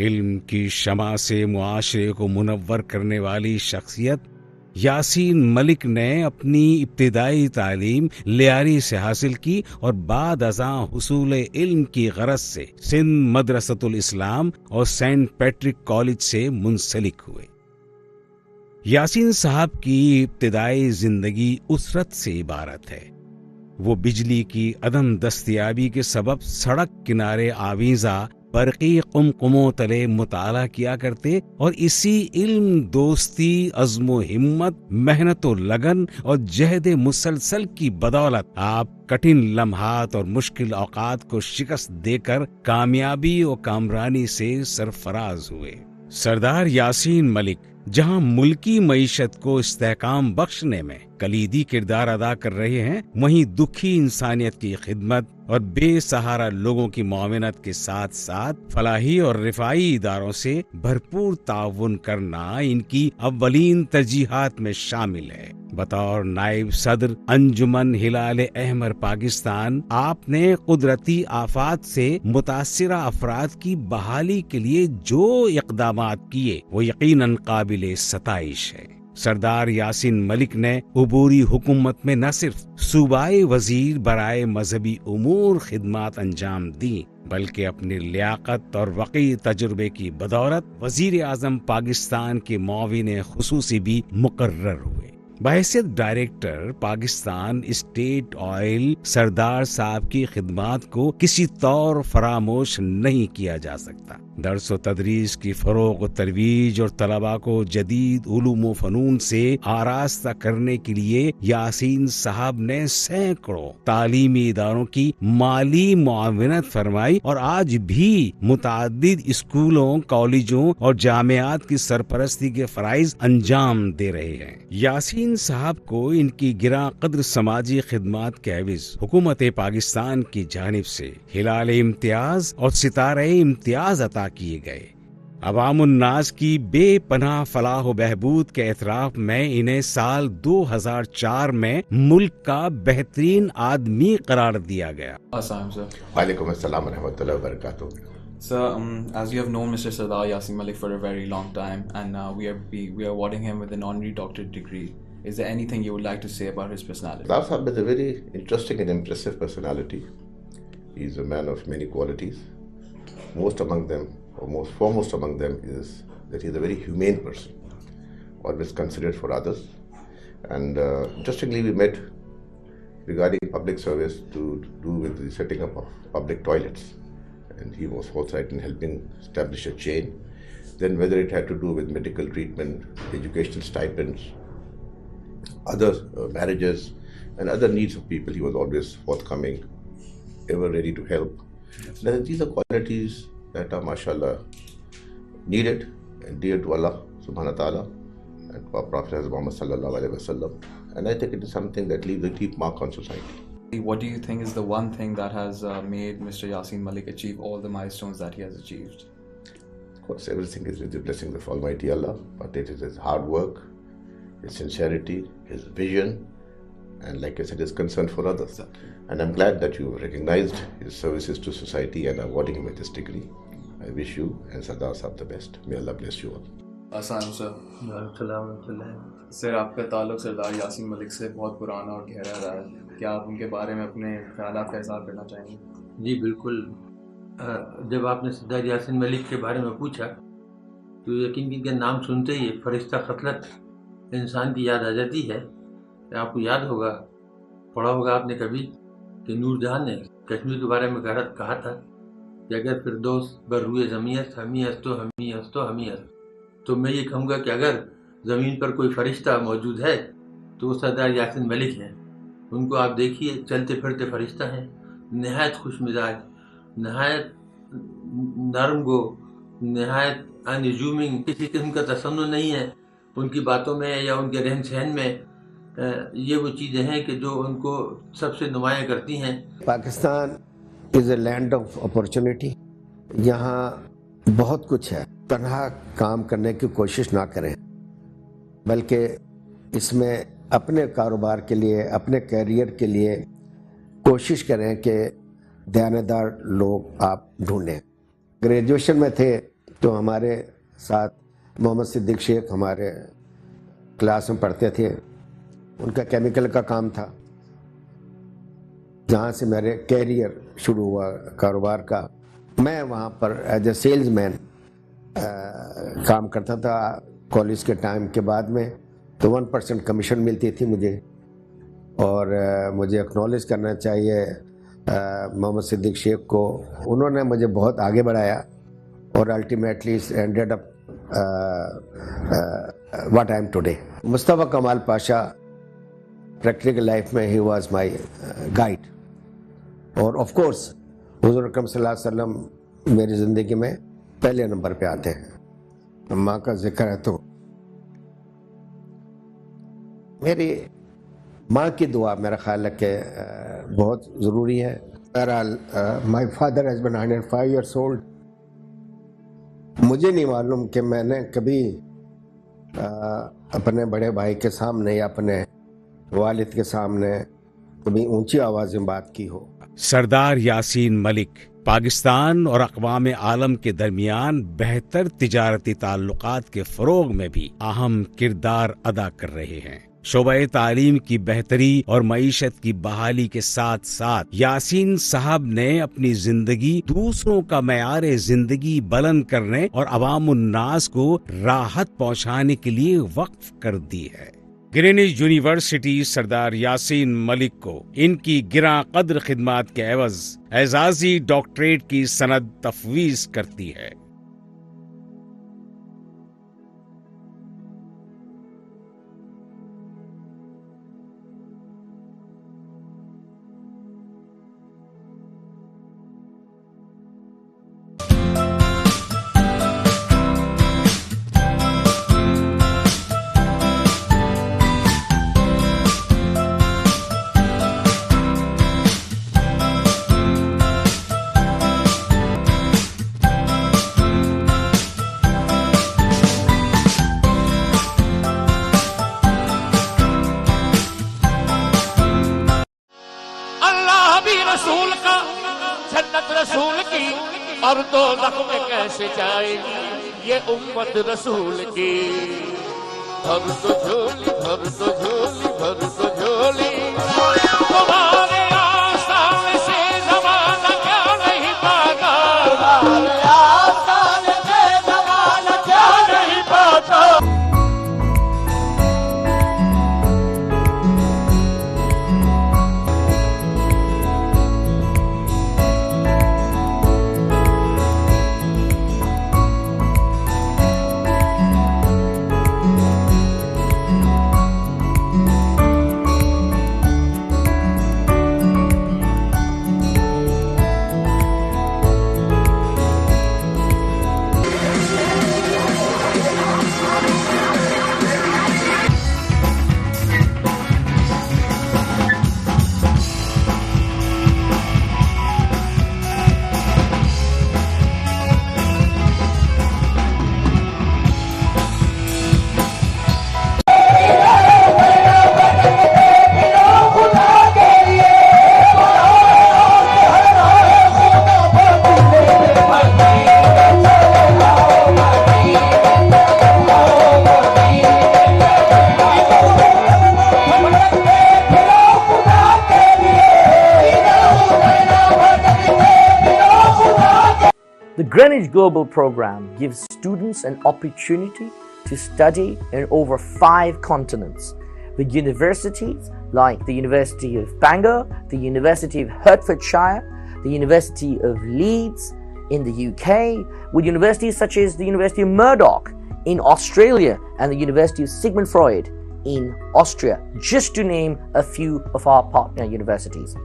इल्म की शमा से मुआशरे को मुनव्वर करने वाली शख्सियत यासीन मलिक ने अपनी इब्तिदाई तालीम लियारी से हासिल की और बाद अज़ां हुसूल इल्म की गरज से सिंध मदरसतुल इस्लाम और सेंट पैट्रिक कॉलेज से मुंसलिक हुए। यासीन साहब की इब्तिदाई जिंदगी उसरत से इबारत है। वो बिजली की अदम दस्तयाबी के सबब सड़क किनारे आवीजा बरक़ी कुमकुमों तले मुताला किया करते और इसी इल्म, दोस्ती, अज़्म हिम्मत, मेहनत लगन और जहद मुसलसल की बदौलत आप कठिन लम्हात और मुश्किल औकात को शिकस्त देकर कामयाबी और कामरानी से सरफराज हुए। सरदार यासीन मलिक जहां मुल्की मईशत को इस्तेहकाम बख्शने में कलीदी किरदार अदा कर रहे हैं, वहीं दुखी इंसानियत की खिदमत और बेसहारा लोगों की मुआवनत के साथ साथ फलाही और रिफाई इदारों से भरपूर ताउन करना इनकी अव्वलीन तरजीहात में शामिल है। बतौर नायब सदर अंजुमन हिलाल अहमर पाकिस्तान, आपने कुदरती आफात से मुतासिरा अफराद की बहाली के लिए जो इक़दामात किए वो यकीनन काबिले सताइश है। सरदार यासीन मलिक ने उबूरी हुकूमत में न सिर्फ सूबाई वजीर बराए मजहबी उमूर खिदमात अंजाम दी, बल्कि अपनी लियाकत और वक़ी तजुर्बे की बदौलत वजीर आज़म पाकिस्तान के मुआविन खुसूसी भी मुकर्रर हुए। बहैसियत डायरेक्टर पाकिस्तान स्टेट ऑयल सरदार साहब की खिदमात को किसी तौर फरामोश नहीं किया जा सकता। दर्स व तदरीस की फरोग व तरवीज और तलबा को जदीद उलूम व फनून से आरास्ता करने के लिए यासीन साहब ने सैकड़ों तालीमी इदारों की माली मुआवनत फरमाई और आज भी मुताद्दिद स्कूलों, कॉलेजों और जामियात की सरपरस्ती के फराइज अंजाम दे रहे हैं। यासीन साहब को इनकी गिरा कद्र समाजी खिदमात के एवज हुकूमत पाकिस्तान की जानिब से हिलाल इम्तियाज और सितारे इम्तियाज अता किए गए। अवामुन्नास की बेपनाह फलाह व बहबूद के एतराफ में इन्हें साल 2004 में मुल्क का बेहतरीन आदमी करार दिया गया। वालेकुम अस्सलाम व रहमतुल्लाहि व बरकातुहू। Sir, as you have known Mr. Sardar Yasin Malik for a very long time, and we are awarding him with an honorary doctorate degree. Is there anything you would like to say about his personality? Sardar Sahab is a very interesting and impressive personality. He is a man of many qualities. Most among them, or most foremost among them, is that he is a very humane person, always considerate for others. And interestingly, we met regarding public service to do with the setting up of public toilets. And he was forthright in helping establish a chain. then whether it had to do with medical treatment, educational stipends, other marriages, and other needs of people, he was always forthcoming, ever ready to help. Now, these are qualities that are, mashallah, needed and dear to Allah subhanahu wa ta'ala and to our Prophet Muhammad sallallahu alaihi wasallam. And I think it is something that leaves a deep mark on society. What do you think is the one thing that has made Mr. Yasin Malik achieve all the milestones that he has achieved? Of course, everything is with the blessings of Almighty Allah, but it is his hard work, his sincerity, his vision, and like I said, his concern for others. Exactly. And I'm glad that you recognized his services to society and are awarding him with this degree. I wish you and Sardar Sahab the best. May Allah bless you all. अस्सलाम sir, आपका ताल्लुक सरदार यासीन मलिक से बहुत पुराना और गहरा रहा है। क्या आप उनके बारे में अपने ख्यालात का इज़हार करना चाहेंगे? जी बिल्कुल। जब आपने सरदार यासीन मलिक के बारे में पूछा तो यकीन इनका नाम सुनते ही फरिश्ता खतलत इंसान की याद आ जाती है। आपको याद होगा, पढ़ा होगा आपने कभी कि नूरजहां ने कश्मीर के बारे में कहा था कि अगर फिरदौस बर हुए ज़मीयत हमी हस्त तो मैं ये कहूँगा कि अगर ज़मीन पर कोई फरिश्ता मौजूद है तो वो सरदार यासीन मलिक हैं। उनको आप देखिए, चलते फिरते फरिश्ता हैं, नहायत खुश मिजाज, नहायत नरम गो, नहायत अनजूमिंग, किसी किस्म का तसन्नुन नहीं है उनकी बातों में या उनके रहन सहन में। ये वो चीज़ें हैं कि जो उनको सबसे नुमायाँ करती हैं। Pakistan is a land of opportunity. यहाँ बहुत कुछ है, तनहा काम करने की कोशिश ना करें, बल्कि इसमें अपने कारोबार के लिए, अपने कैरियर के लिए कोशिश करें कि दयानतदार लोग आप ढूंढें। ग्रेजुएशन में थे तो हमारे साथ मोहम्मद सिद्दीक शेख हमारे क्लास में पढ़ते थे। उनका केमिकल का काम था, जहाँ से मेरे कैरियर शुरू हुआ कारोबार का। मैं वहाँ पर एज ए सेल्समैन काम करता था कॉलेज के टाइम के बाद में, तो 1% कमीशन मिलती थी मुझे। और मुझे एक्नॉलेज करना चाहिए मोहम्मद सिद्दीक शेख को, उन्होंने मुझे बहुत आगे बढ़ाया और ultimately ended up what I am today. Mustafa कमाल पाशा प्रैक्टिकल लाइफ में ही वाज माय गाइड, और ऑफ कोर्स हुज़ूर अकरम सल्लल्लाहु अलैहि वसल्लम मेरी ज़िंदगी में पहले नंबर पे आते हैं। माँ का जिक्र है तो मेरी माँ की दुआ मेरा ख्याल है कि बहुत ज़रूरी है। बहरहाल my father has been 105 years old। मुझे नहीं मालूम कि मैंने कभी अपने बड़े भाई के सामने या अपने वालिद के सामने कभी ऊंची आवाज़ में बात की हो। सरदार यासीन मलिक पाकिस्तान और अक़वाम आलम के दरमियान बेहतर तिजारती ताल्लुकात के फ़रोग़ में भी अहम किरदार अदा कर रहे हैं। शोबे तालीम की बेहतरी और मईशत की बहाली के साथ साथ यासीन साहब ने अपनी जिंदगी दूसरों का मयार जिंदगी बुलंद करने और अवामुन्नास को राहत पहुंचाने के लिए वक्फ कर दी है। ग्रीनिच यूनिवर्सिटी सरदार यासीन मलिक को इनकी गिरां कद्र खिदमात के एवज एजाजी डॉक्टरेट की सनद तफवीज करती है। रसूल का जन्नत रसूल की और दो में कैसे जाएगी ये उम्मत रसूल की। भर दो झोली भर दो झोली भर दो झोली तुम्हारे आस्थान से ज़माना क्या नहीं पाता, तुम्हारे आस्थान से ज़माना क्या नहीं पाता। Greenwich Global Program gives students an opportunity to study in over 5 continents, with universities like the University of Bangor, the University of Hertfordshire, the University of Leeds in the UK, with universities such as the University of Murdoch in Australia and the University of Sigmund Freud in Austria, just to name a few of our partner universities.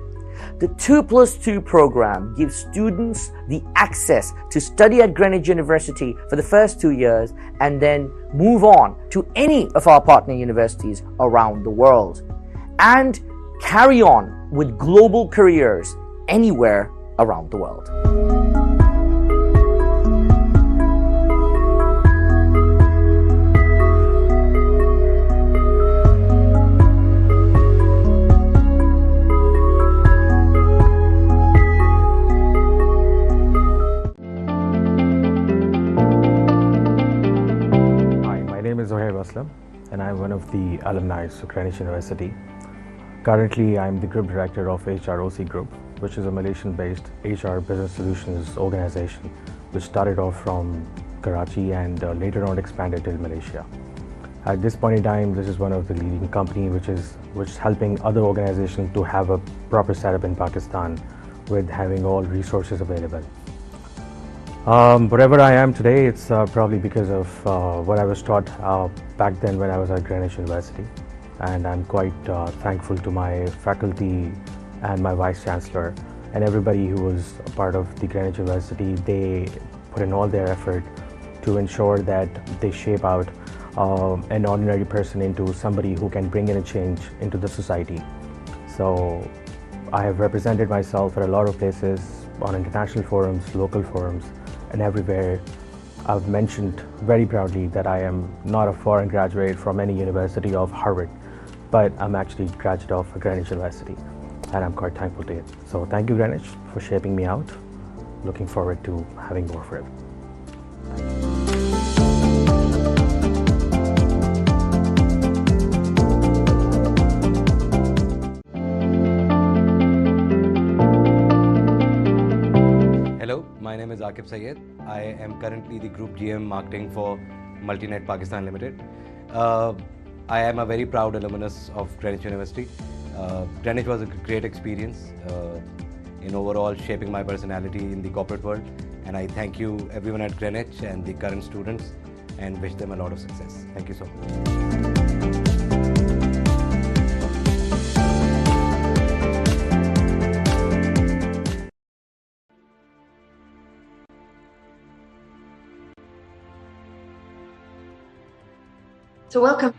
The 2+2 program gives students the access to study at Greenwich University for the first 2 years and then move on to any of our partner universities around the world and carry on with global careers anywhere around the world. And I'm one of the alumni of Greenwich University. Currently, I'm the Group Director of HROC Group, which is a Malaysian-based HR business solutions organization, which started off from Karachi and later on expanded to Malaysia. At this point in time, this is one of the leading companies which is helping other organizations to have a proper setup in Pakistan with having all resources available. Wherever I am today, it's probably because of what I was taught back then when I was at Greenwich University. And I'm quite thankful to my faculty and my Vice Chancellor and everybody who was a part of the Greenwich University. They put in all their effort to ensure that they shape out an ordinary person into somebody who can bring in a change into the society. So I have represented myself at a lot of places, on international forums, local forums, and everywhere. I've mentioned very proudly that I am not a foreign graduate from any university of Harvard, but I'm actually a graduate of Greenwich University, and I'm quite thankful to it. So thank you, Greenwich, for shaping me out. Looking forward to having more forever. My name is Akib Sayed. I am currently the Group GM Marketing for Multinet Pakistan Limited. I am a very proud alumnus of Greenwich University. Greenwich was a great experience in overall shaping my personality in the corporate world, and I thank you everyone at Greenwich and the current students and wish them a lot of success. Thank you so much. So welcome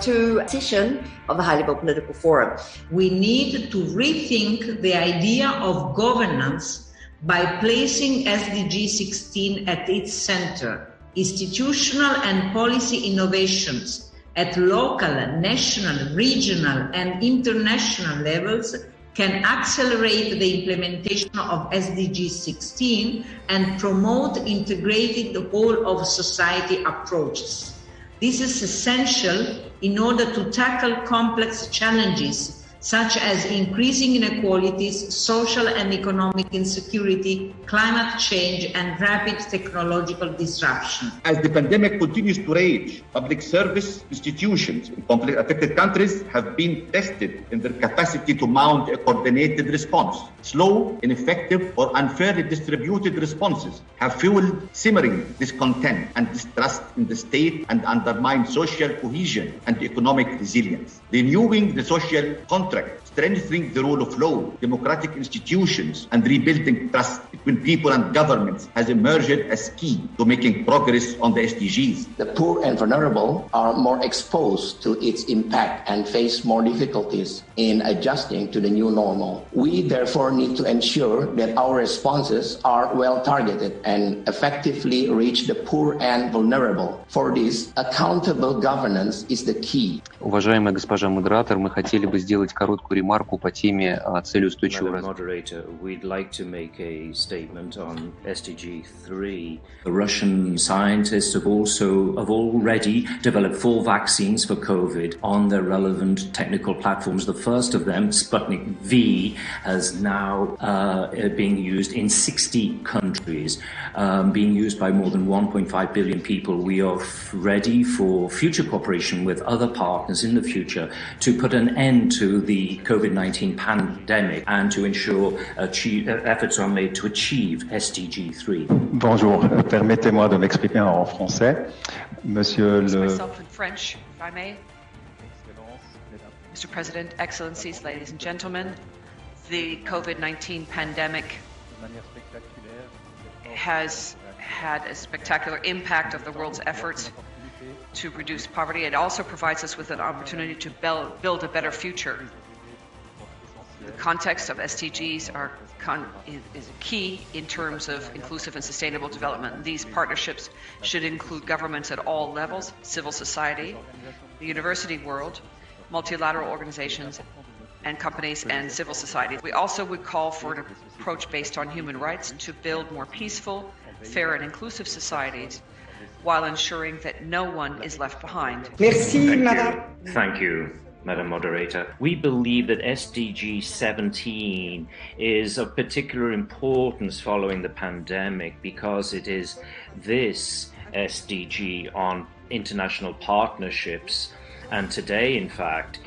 to a session of the High-Level Political Forum. We need to rethink the idea of governance by placing SDG 16 at its center. Institutional and policy innovations at local, national, regional, and international levels can accelerate the implementation of SDG 16 and promote integrated whole of society approaches. This is essential in order to tackle complex challenges such as increasing inequalities, social and economic insecurity, climate change, and rapid technological disruption. As the pandemic continues to rage, public service institutions in conflict-affected countries have been tested in their capacity to mount a coordinated response. Slow, ineffective, or unfairly distributed responses have fueled simmering discontent and distrust in the state and undermined social cohesion and economic resilience. Renewing the social contract, strengthening the rule of law, democratic institutions, and rebuilding trust between people and governments has emerged as key to making progress on the SDGs. The poor and vulnerable are more exposed to its impact and face more difficulties in adjusting to the new normal. We therefore need to ensure that our responses are well targeted and effectively reach the poor and vulnerable. For this, accountable governance is the key. Уважаемая госпожа модератор, мы хотели бы сделать короткую ремарку ремарку по теме цели устойчивого Madam развития. Moderator, we'd like to make a statement on SDG 3. The Russian scientists have already developed 4 vaccines for COVID on their relevant technical platforms. The first of them, Sputnik V, has now being used in 60 countries, being used by more than 1.5 billion people. We are ready for future cooperation with other partners in the future to put an end to the COVID-19 pandemic and to ensure efforts are made to achieve SDG 3. Bonjour, permettez-moi de m'exprimer en français. Monsieur le... Myself in French, if I may. Mr. President, Excellencies, ladies and gentlemen, the COVID-19 pandemic has had a spectacular impact of the world's efforts to reduce poverty. It also provides us with an opportunity to build a better future. The context of SDGs is key in terms of inclusive and sustainable development. These partnerships should include governments at all levels, civil society, the university world, multilateral organizations, and companies and civil society. We also would call for an approach based on human rights to build more peaceful, fair and inclusive societies while ensuring that no one is left behind. Thank you, Madam Moderator. We believe that SDG 17 is of particular importance following the pandemic because it is this SDG on international partnerships. And today, in fact,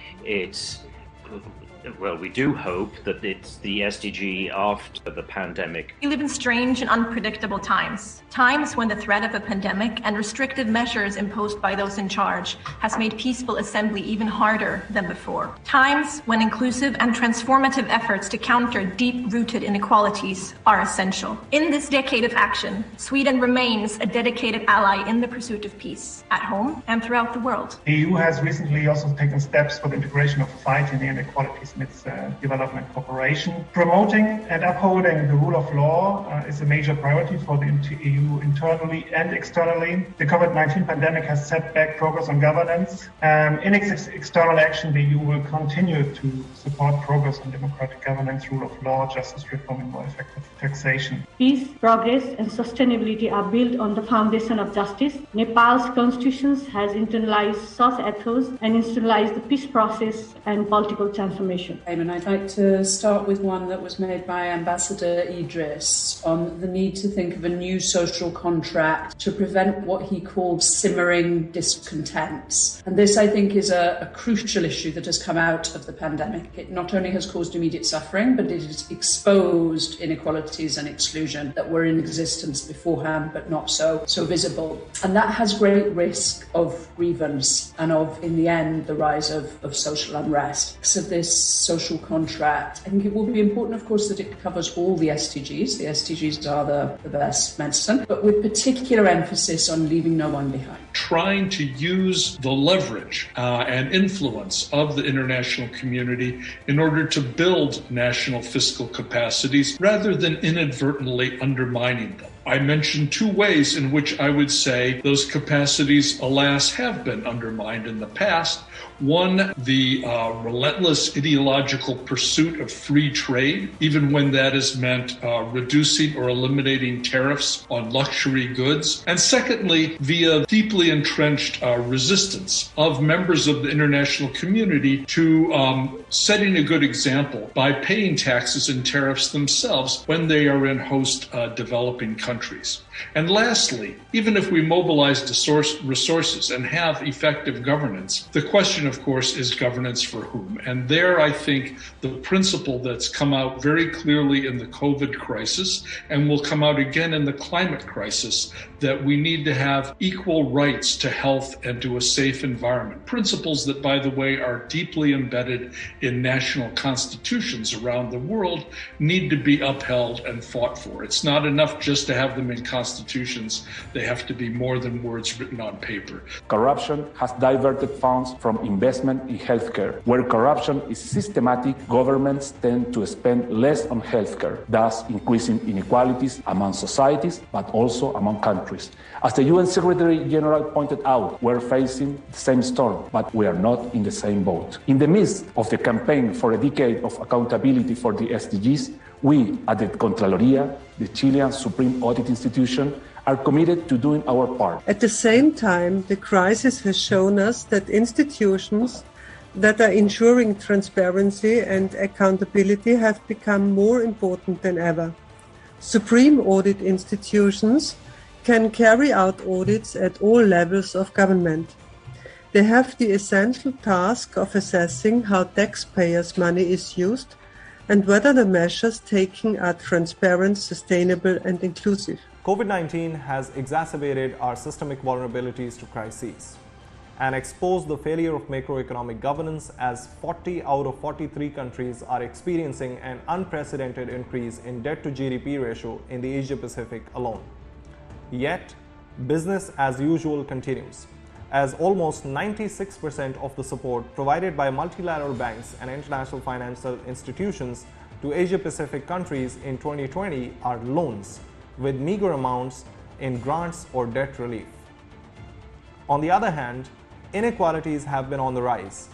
we do hope that it's the SDG after the pandemic. We live in strange and unpredictable times. Times when the threat of a pandemic and restrictive measures imposed by those in charge has made peaceful assembly even harder than before. Times when inclusive and transformative efforts to counter deep-rooted inequalities are essential. In this decade of action, Sweden remains a dedicated ally in the pursuit of peace, at home and throughout the world. The EU has recently also taken steps for the integration of fighting the inequalities in its development cooperation. Promoting and upholding the rule of law is a major priority for the EU internally and externally. The COVID-19 pandemic has set back progress on governance. In its external action, the EU will continue to support progress on democratic governance, rule of law, justice reform, and more effective taxation. Peace, progress, and sustainability are built on the foundation of justice. Nepal's constitution has internalized such ethos and institutionalized the peace process and political transformation. And I'd like to start with one that was made by Ambassador Idris on the need to think of a new social contract to prevent what he called simmering discontents. And this, I think, is a crucial issue that has come out of the pandemic. It not only has caused immediate suffering, but it has exposed inequalities and exclusion that were in existence beforehand, but not so visible. And that has great risk of grievance and of, in the end, the rise of social unrest. So this social contract, I think it will be important, of course, that it covers all the SDGs. The SDGs are the best medicine, but with particular emphasis on leaving no one behind. Trying to use the leverage and influence of the international community in order to build national fiscal capacities rather than inadvertently undermining them. I mentioned 2 ways in which I would say those capacities, alas, have been undermined in the past. One, the relentless ideological pursuit of free trade, even when that has meant reducing or eliminating tariffs on luxury goods. And secondly, via deeply entrenched resistance of members of the international community to setting a good example by paying taxes and tariffs themselves when they are in host developing countries. And lastly, even if we mobilize resources and have effective governance, the question, of course, is governance for whom? And there, I think, the principle that's come out very clearly in the COVID crisis and will come out again in the climate crisis, that we need to have equal rights to health and to a safe environment. Principles that, by the way, are deeply embedded in national constitutions around the world, need to be upheld and fought for. It's not enough just to have them in constitutions. They have to be more than words written on paper. Corruption has diverted funds from investment in healthcare. Where corruption is systematic, governments tend to spend less on healthcare, thus increasing inequalities among societies, but also among countries. countries. As the UN Secretary General pointed out, we're facing the same storm, but we are not in the same boat. In the midst of the campaign for a decade of accountability for the SDGs, we at the Contraloría, the Chilean Supreme Audit Institution, are committed to doing our part. At the same time, the crisis has shown us that institutions that are ensuring transparency and accountability have become more important than ever. Supreme audit institutions can carry out audits at all levels of government. They have the essential task of assessing how taxpayers' money is used and whether the measures taken are transparent, sustainable, and inclusive. COVID-19 has exacerbated our systemic vulnerabilities to crises and exposed the failure of macroeconomic governance, as 40 out of 43 countries are experiencing an unprecedented increase in debt to GDP ratio in the Asia Pacific alone. Yet, business as usual continues, as almost 96% of the support provided by multilateral banks and international financial institutions to Asia Pacific countries in 2020 are loans, with meager amounts in grants or debt relief. On the other hand, inequalities have been on the rise.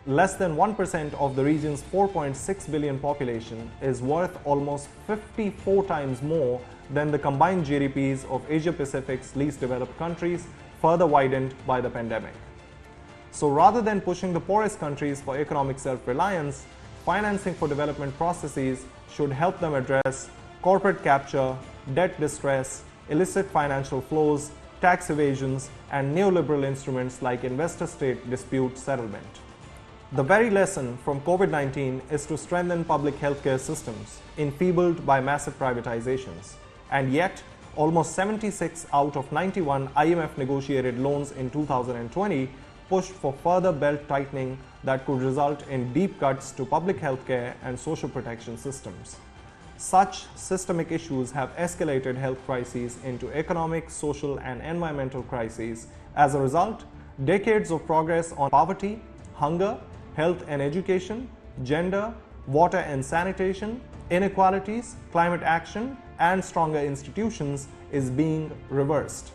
Less than 1% of the region's 4.6 billion population is worth almost 54 times more than the combined GDPs of Asia Pacific's least developed countries, further widened by the pandemic. So rather than pushing the poorest countries for economic self-reliance, financing for development processes should help them address corporate capture, debt distress, illicit financial flows, tax evasions, and neoliberal instruments like investor-state dispute settlement. The very lesson from COVID-19 is to strengthen public healthcare systems, enfeebled by massive privatizations. And yet, almost 76 out of 91 IMF negotiated loans in 2020 pushed for further belt tightening that could result in deep cuts to public healthcare and social protection systems. Such systemic issues have escalated health crises into economic, social, and environmental crises. As a result, decades of progress on poverty, hunger, health and education, gender, water and sanitation, inequalities, climate action, and stronger institutions is being reversed.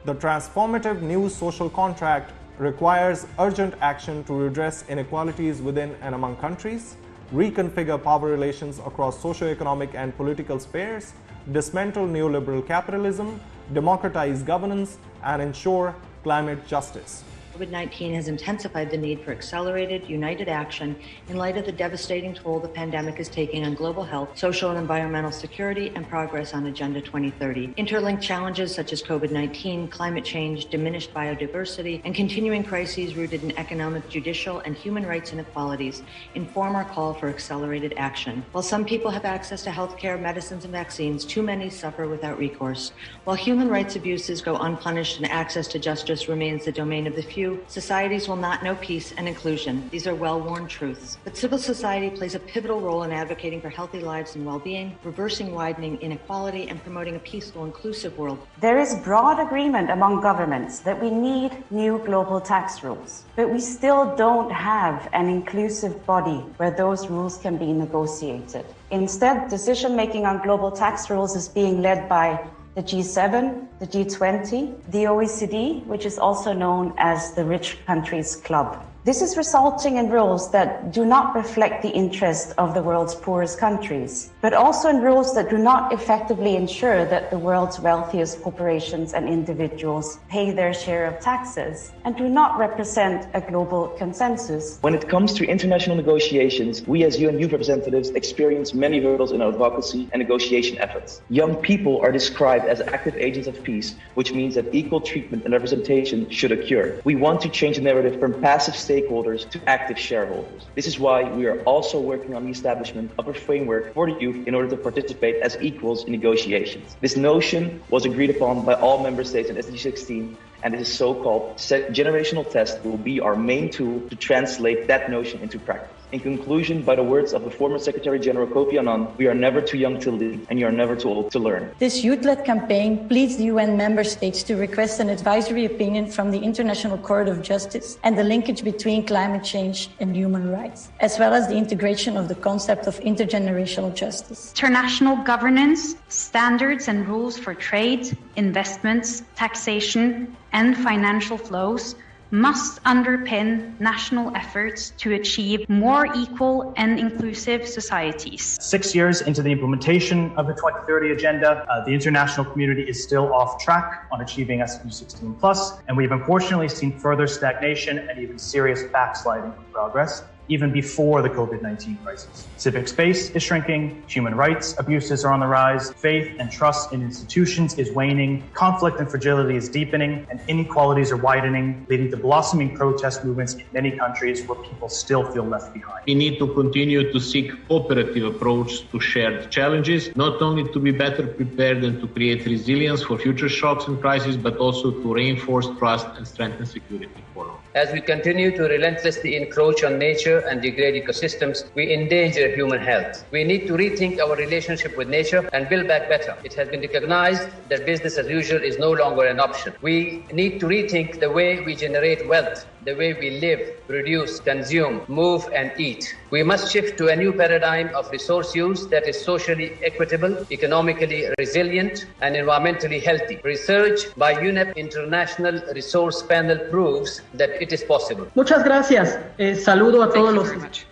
The transformative new social contract requires urgent action to redress inequalities within and among countries, reconfigure power relations across socio-economic and political spheres, dismantle neoliberal capitalism, democratize governance, and ensure climate justice. COVID-19 has intensified the need for accelerated, united action in light of the devastating toll the pandemic is taking on global health, social and environmental security, and progress on Agenda 2030. Interlinked challenges such as COVID-19, climate change, diminished biodiversity, and continuing crises rooted in economic, judicial, and human rights inequalities inform our call for accelerated action. While some people have access to healthcare, medicines, and vaccines, too many suffer without recourse. While human rights abuses go unpunished and access to justice remains the domain of the few, societies will not know peace and inclusion. These are well-worn truths. But civil society plays a pivotal role in advocating for healthy lives and well-being, reversing widening inequality, and promoting a peaceful, inclusive world. There is broad agreement among governments that we need new global tax rules, but we still don't have an inclusive body where those rules can be negotiated. Instead, decision-making on global tax rules is being led by the G7, the G20, the OECD, which is also known as the Rich Countries Club. This is resulting in rules that do not reflect the interest of the world's poorest countries, but also in rules that do not effectively ensure that the world's wealthiest corporations and individuals pay their share of taxes and do not represent a global consensus. When it comes to international negotiations, we as UN youth representatives experience many hurdles in our advocacy and negotiation efforts. Young people are described as active agents of peace, which means that equal treatment and representation should occur. We want to change the narrative from passive stakeholders to active shareholders. This is why we are also working on the establishment of a framework for the youth in order to participate as equals in negotiations. This notion was agreed upon by all member states in SDG 16, and this so-called generational test will be our main tool to translate that notion into practice. In conclusion, by the words of the former Secretary General Kofi Annan, we are never too young to lead and you are never too old to learn. This youth-led campaign pleads the UN member states to request an advisory opinion from the International Court of Justice and the linkage between climate change and human rights, as well as the integration of the concept of intergenerational justice. International governance, standards and rules for trade, investments, taxation, and financial flows must underpin national efforts to achieve more equal and inclusive societies. 6 years into the implementation of the 2030 Agenda, the international community is still off track on achieving SDG 16+, and we've unfortunately seen further stagnation and even serious backsliding of progress, even before the COVID-19 crisis. Civic space is shrinking, human rights abuses are on the rise, faith and trust in institutions is waning, conflict and fragility is deepening, and inequalities are widening, leading to blossoming protest movements in many countries where people still feel left behind. We need to continue to seek cooperative approach to shared challenges, not only to be better prepared and to create resilience for future shocks and crises, but also to reinforce trust and strengthen security for all. As we continue to relentlessly encroach on nature and degrade ecosystems, we endanger human health. We need to rethink our relationship with nature and build back better. It has been recognized that business as usual is no longer an option. We need to rethink the way we generate wealth, the way we live, produce, consume, move, and eat. We must shift to a new paradigm of resource use that is socially equitable, economically resilient, and environmentally healthy. Research by UNEP International Resource Panel proves that it is possible. Muchas gracias. Saludo a todos los. Thank you very much.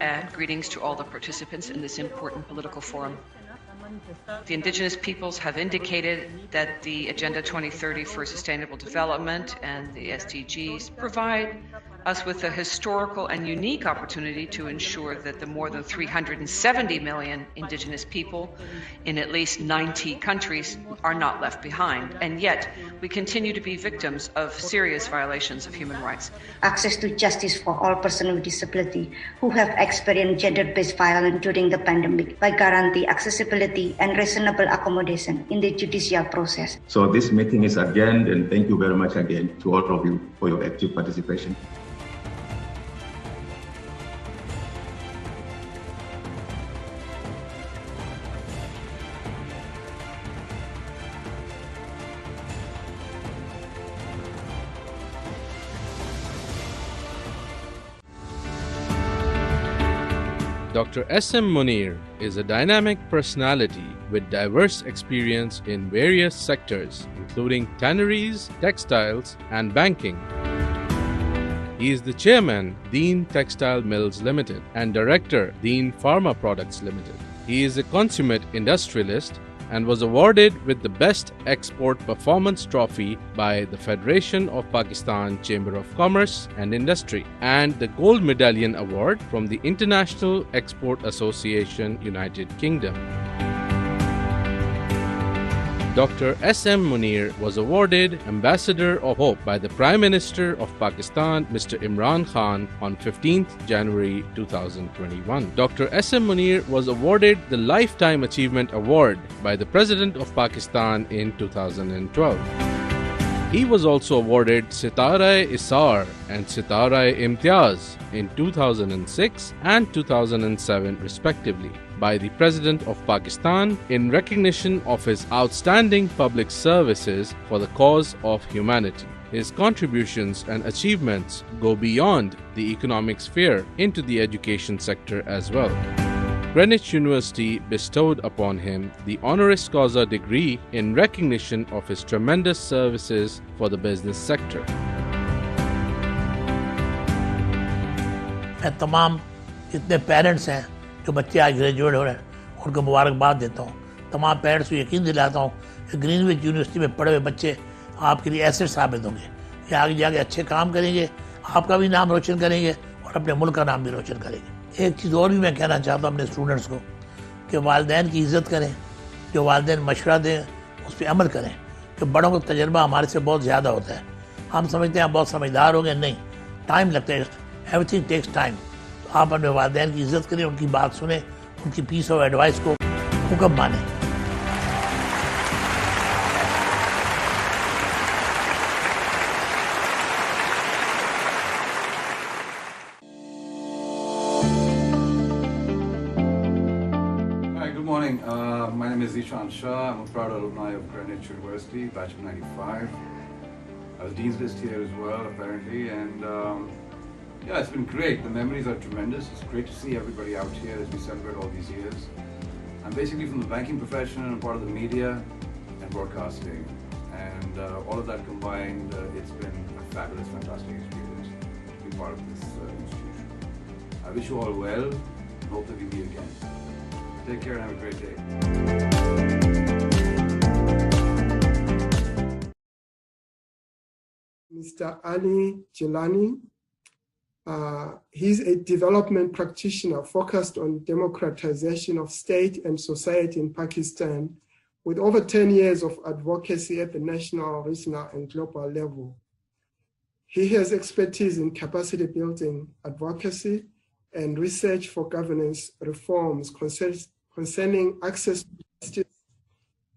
And greetings to all the participants in this important political forum. The indigenous peoples have indicated that the Agenda 2030 for Sustainable Development and the SDGs provide us with a historical and unique opportunity to ensure that the more than 370 million indigenous people in at least 90 countries are not left behind. And yet, we continue to be victims of serious violations of human rights. Access to justice for all persons with disability who have experienced gender-based violence during the pandemic by guarantee accessibility and reasonable accommodation in the judicial process. So this meeting is adjourned, and thank you very much again to all of you for your active participation. Dr. S.M. Munir is a dynamic personality with diverse experience in various sectors, including tanneries, textiles, and banking. He is the chairman, Dean Textile Mills Limited, and director, Dean Pharma Products Limited. He is a consummate industrialist and was awarded with the Best Export Performance Trophy by the Federation of Pakistan Chamber of Commerce and Industry and the Gold Medallion Award from the International Export Association, United Kingdom. Dr. S.M. Munir was awarded Ambassador of Hope by the Prime Minister of Pakistan, Mr. Imran Khan, on 15th January 2021. Dr. S.M. Munir was awarded the Lifetime Achievement Award by the President of Pakistan in 2012. He was also awarded Sitara-e-Isar and Sitara-e-Imtiaz in 2006 and 2007 respectively by the President of Pakistan in recognition of his outstanding public services for the cause of humanity. His contributions and achievements go beyond the economic sphere into the education sector as well. Greenwich University bestowed upon him the honoris causa degree in recognition of his tremendous services for the business sector. तमाम इतने parents हैं जो बच्चे आज graduate हो रहे हैं उनको मुबारकबाद देता हूँ। तमाम पेरेंट्स को यकीन दिलाता हूँ कि ग्रीनविच यूनिवर्सिटी में पढ़े हुए बच्चे आपके लिए एसेट साबित होंगे। ये आगे जाके अच्छे काम करेंगे, आपका भी नाम रोशन करेंगे और अपने मुल्क का नाम भी रोशन करेंगे। एक चीज़ और भी मैं कहना चाहता हूँ अपने स्टूडेंट्स को कि वालिदैन की इज़्ज़त करें, जो वालिदैन मशवरा दें उस पर अमल करें, कि बड़ों का तजर्बा हमारे से बहुत ज़्यादा होता है। हम समझते हैं आप बहुत समझदार हो गए, नहीं, टाइम लगता है, एवरीथिंग टेक्स टाइम। तो आप अपने वालिदैन की इज़्ज़त करें, उनकी बात सुने, उनकी पीस ऑफ एडवाइस को हुक्म मानें। morning. My name is Ishan Shah. I'm a proud alumni of Greenwich University, batch of 95. I was Dean's List here as well, apparently, and yeah, it's been great. The memories are tremendous. It's great to see everybody out here as we celebrate all these years. I'm basically from the banking profession and I'm part of the media and broadcasting, and all of that combined, it's been a fabulous, fantastic experience to be part of this institution. I wish you all well and hope that we meet again. Take care and have a great day. Mr. Ali Jilani. He's a development practitioner focused on democratization of state and society in Pakistan, with over 10 years of advocacy at the national, regional, and global level. He has expertise in capacity building, advocacy, and research for governance reforms concerning access to justice,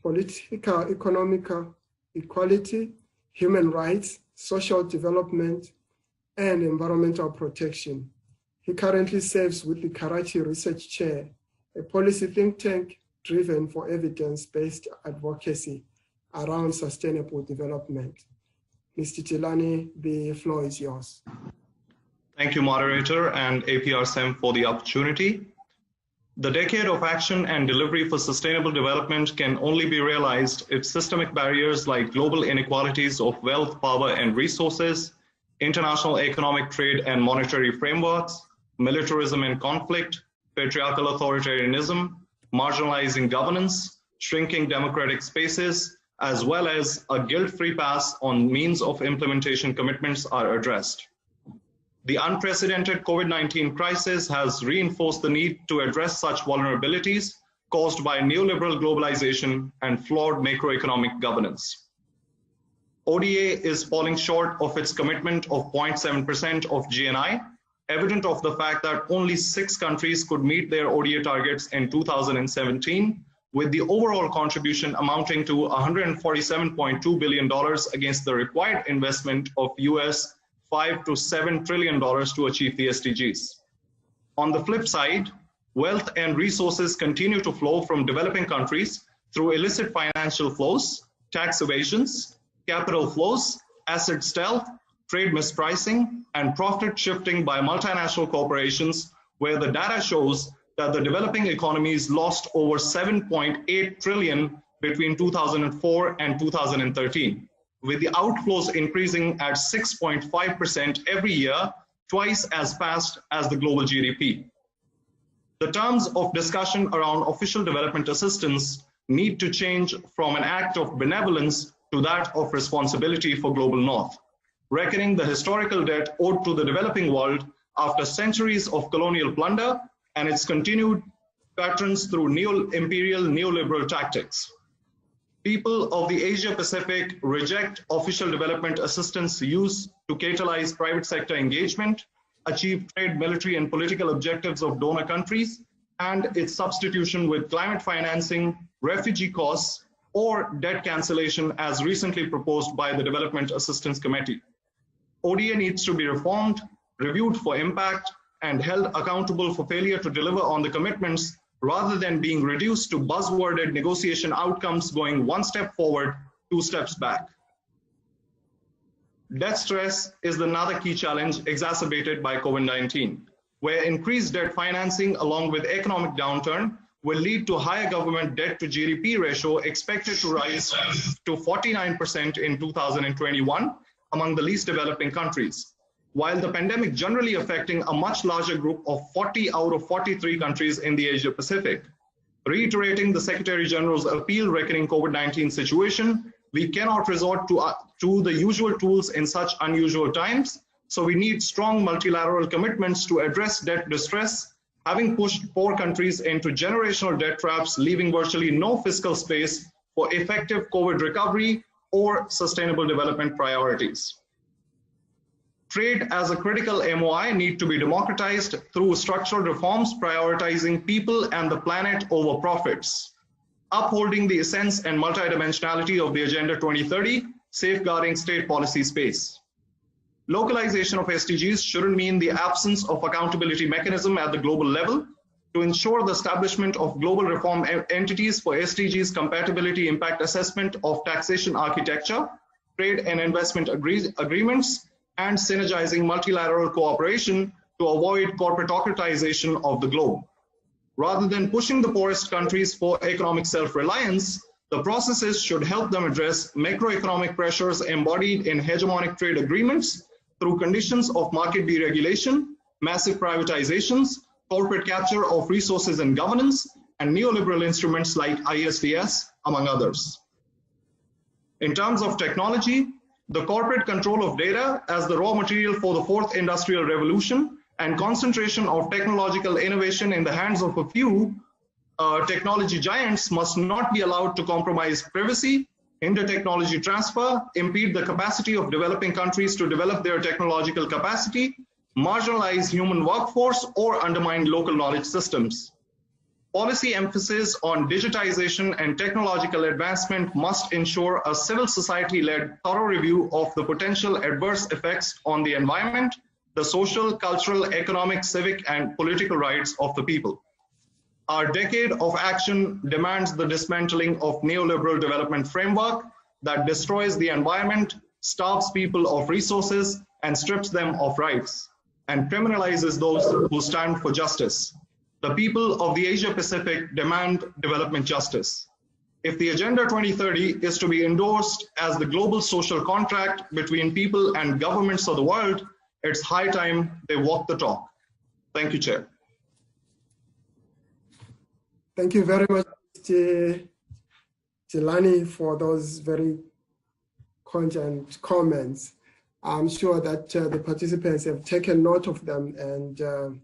political, economical equality, human rights, social development, and environmental protection. He currently serves with the Karachi Research Chair, a policy think tank driven for evidence-based advocacy around sustainable development. Mr. Jilani, the floor is yours. Thank you, moderator, and APRSEM for the opportunity. The decade of action and delivery for sustainable development can only be realized if systemic barriers like global inequalities of wealth, power, and resources, international economic, trade, and monetary frameworks, militarism and conflict, patriarchal authoritarianism, marginalizing governance, shrinking democratic spaces, as well as a guilt-free pass on means of implementation commitments are addressed. The unprecedented COVID-19 crisis has reinforced the need to address such vulnerabilities caused by neoliberal globalization and flawed macroeconomic governance. ODA is falling short of its commitment of 0.7% of GNI, evident of the fact that only 6 countries could meet their ODA targets in 2017, with the overall contribution amounting to $147.2 billion against the required investment of US $5 to $7 trillion to achieve the SDGs. On the flip side, wealth and resources continue to flow from developing countries through illicit financial flows, tax evasions, capital flows, asset stealth, trade mispricing, and profit shifting by multinational corporations, where the data shows that the developing economies lost over 7.8 trillion between 2004 and 2013, with the outflows increasing at 6.5% every year, twice as fast as the global GDP. The terms of discussion around official development assistance need to change from an act of benevolence to that of responsibility for global north, reckoning the historical debt owed to the developing world after centuries of colonial plunder and its continued patterns through neo-imperial neoliberal tactics. People of the Asia-Pacific reject official development assistance use to catalyze private sector engagement, achieve trade, military, and political objectives of donor countries, and its substitution with climate financing, refugee costs, or debt cancellation as recently proposed by the Development Assistance Committee. ODA needs to be reformed, reviewed for impact, and held accountable for failure to deliver on the commitments rather than being reduced to buzzworded negotiation outcomes going 1 step forward, 2 steps back. Debt stress is another key challenge exacerbated by COVID-19, where increased debt financing along with economic downturn will lead to higher government debt to GDP ratio expected to rise to 49% in 2021 among the least developing countries, while the pandemic generally affecting a much larger group of 40 out of 43 countries in the Asia Pacific. Reiterating the Secretary General's appeal reckoning COVID-19 situation, we cannot resort to the usual tools in such unusual times, so we need strong multilateral commitments to address debt distress, having pushed poor countries into generational debt traps, leaving virtually no fiscal space for effective COVID recovery or sustainable development priorities. Trade as a critical MOI need to be democratized through structural reforms prioritizing people and the planet over profits, upholding the essence and multidimensionality of the Agenda 2030, safeguarding state policy space. Localization of SDGs shouldn't mean the absence of accountability mechanism at the global level. to ensure the establishment of global reform entities for SDGs compatibility impact assessment of taxation architecture, trade and investment agreements, and synergizing multilateral cooperation to avoid corporatocratization of the globe. Rather than pushing the poorest countries for economic self-reliance, the processes should help them address macroeconomic pressures embodied in hegemonic trade agreements through conditions of market deregulation, massive privatizations, corporate capture of resources and governance, and neoliberal instruments like ISDS, among others. In terms of technology, the corporate control of data as the raw material for the fourth industrial revolution and concentration of technological innovation in the hands of a few technology giants must not be allowed to compromise privacy, hinder technology transfer, impede the capacity of developing countries to develop their technological capacity, marginalize human workforce, or undermine local knowledge systems. Policy emphasis on digitization and technological advancement must ensure a civil society-led thorough review of the potential adverse effects on the environment, the social, cultural, economic, civic, and political rights of the people. Our decade of action demands the dismantling of neoliberal development framework that destroys the environment, starves people of resources, and strips them of rights, and criminalizes those who stand for justice. The people of the Asia-Pacific demand development justice. If the Agenda 2030 is to be endorsed as the global social contract between people and governments of the world, it's high time they walk the talk. Thank you, Chair. Thank you very much, Jelani, for those very cogent comments. I'm sure that the participants have taken note of them and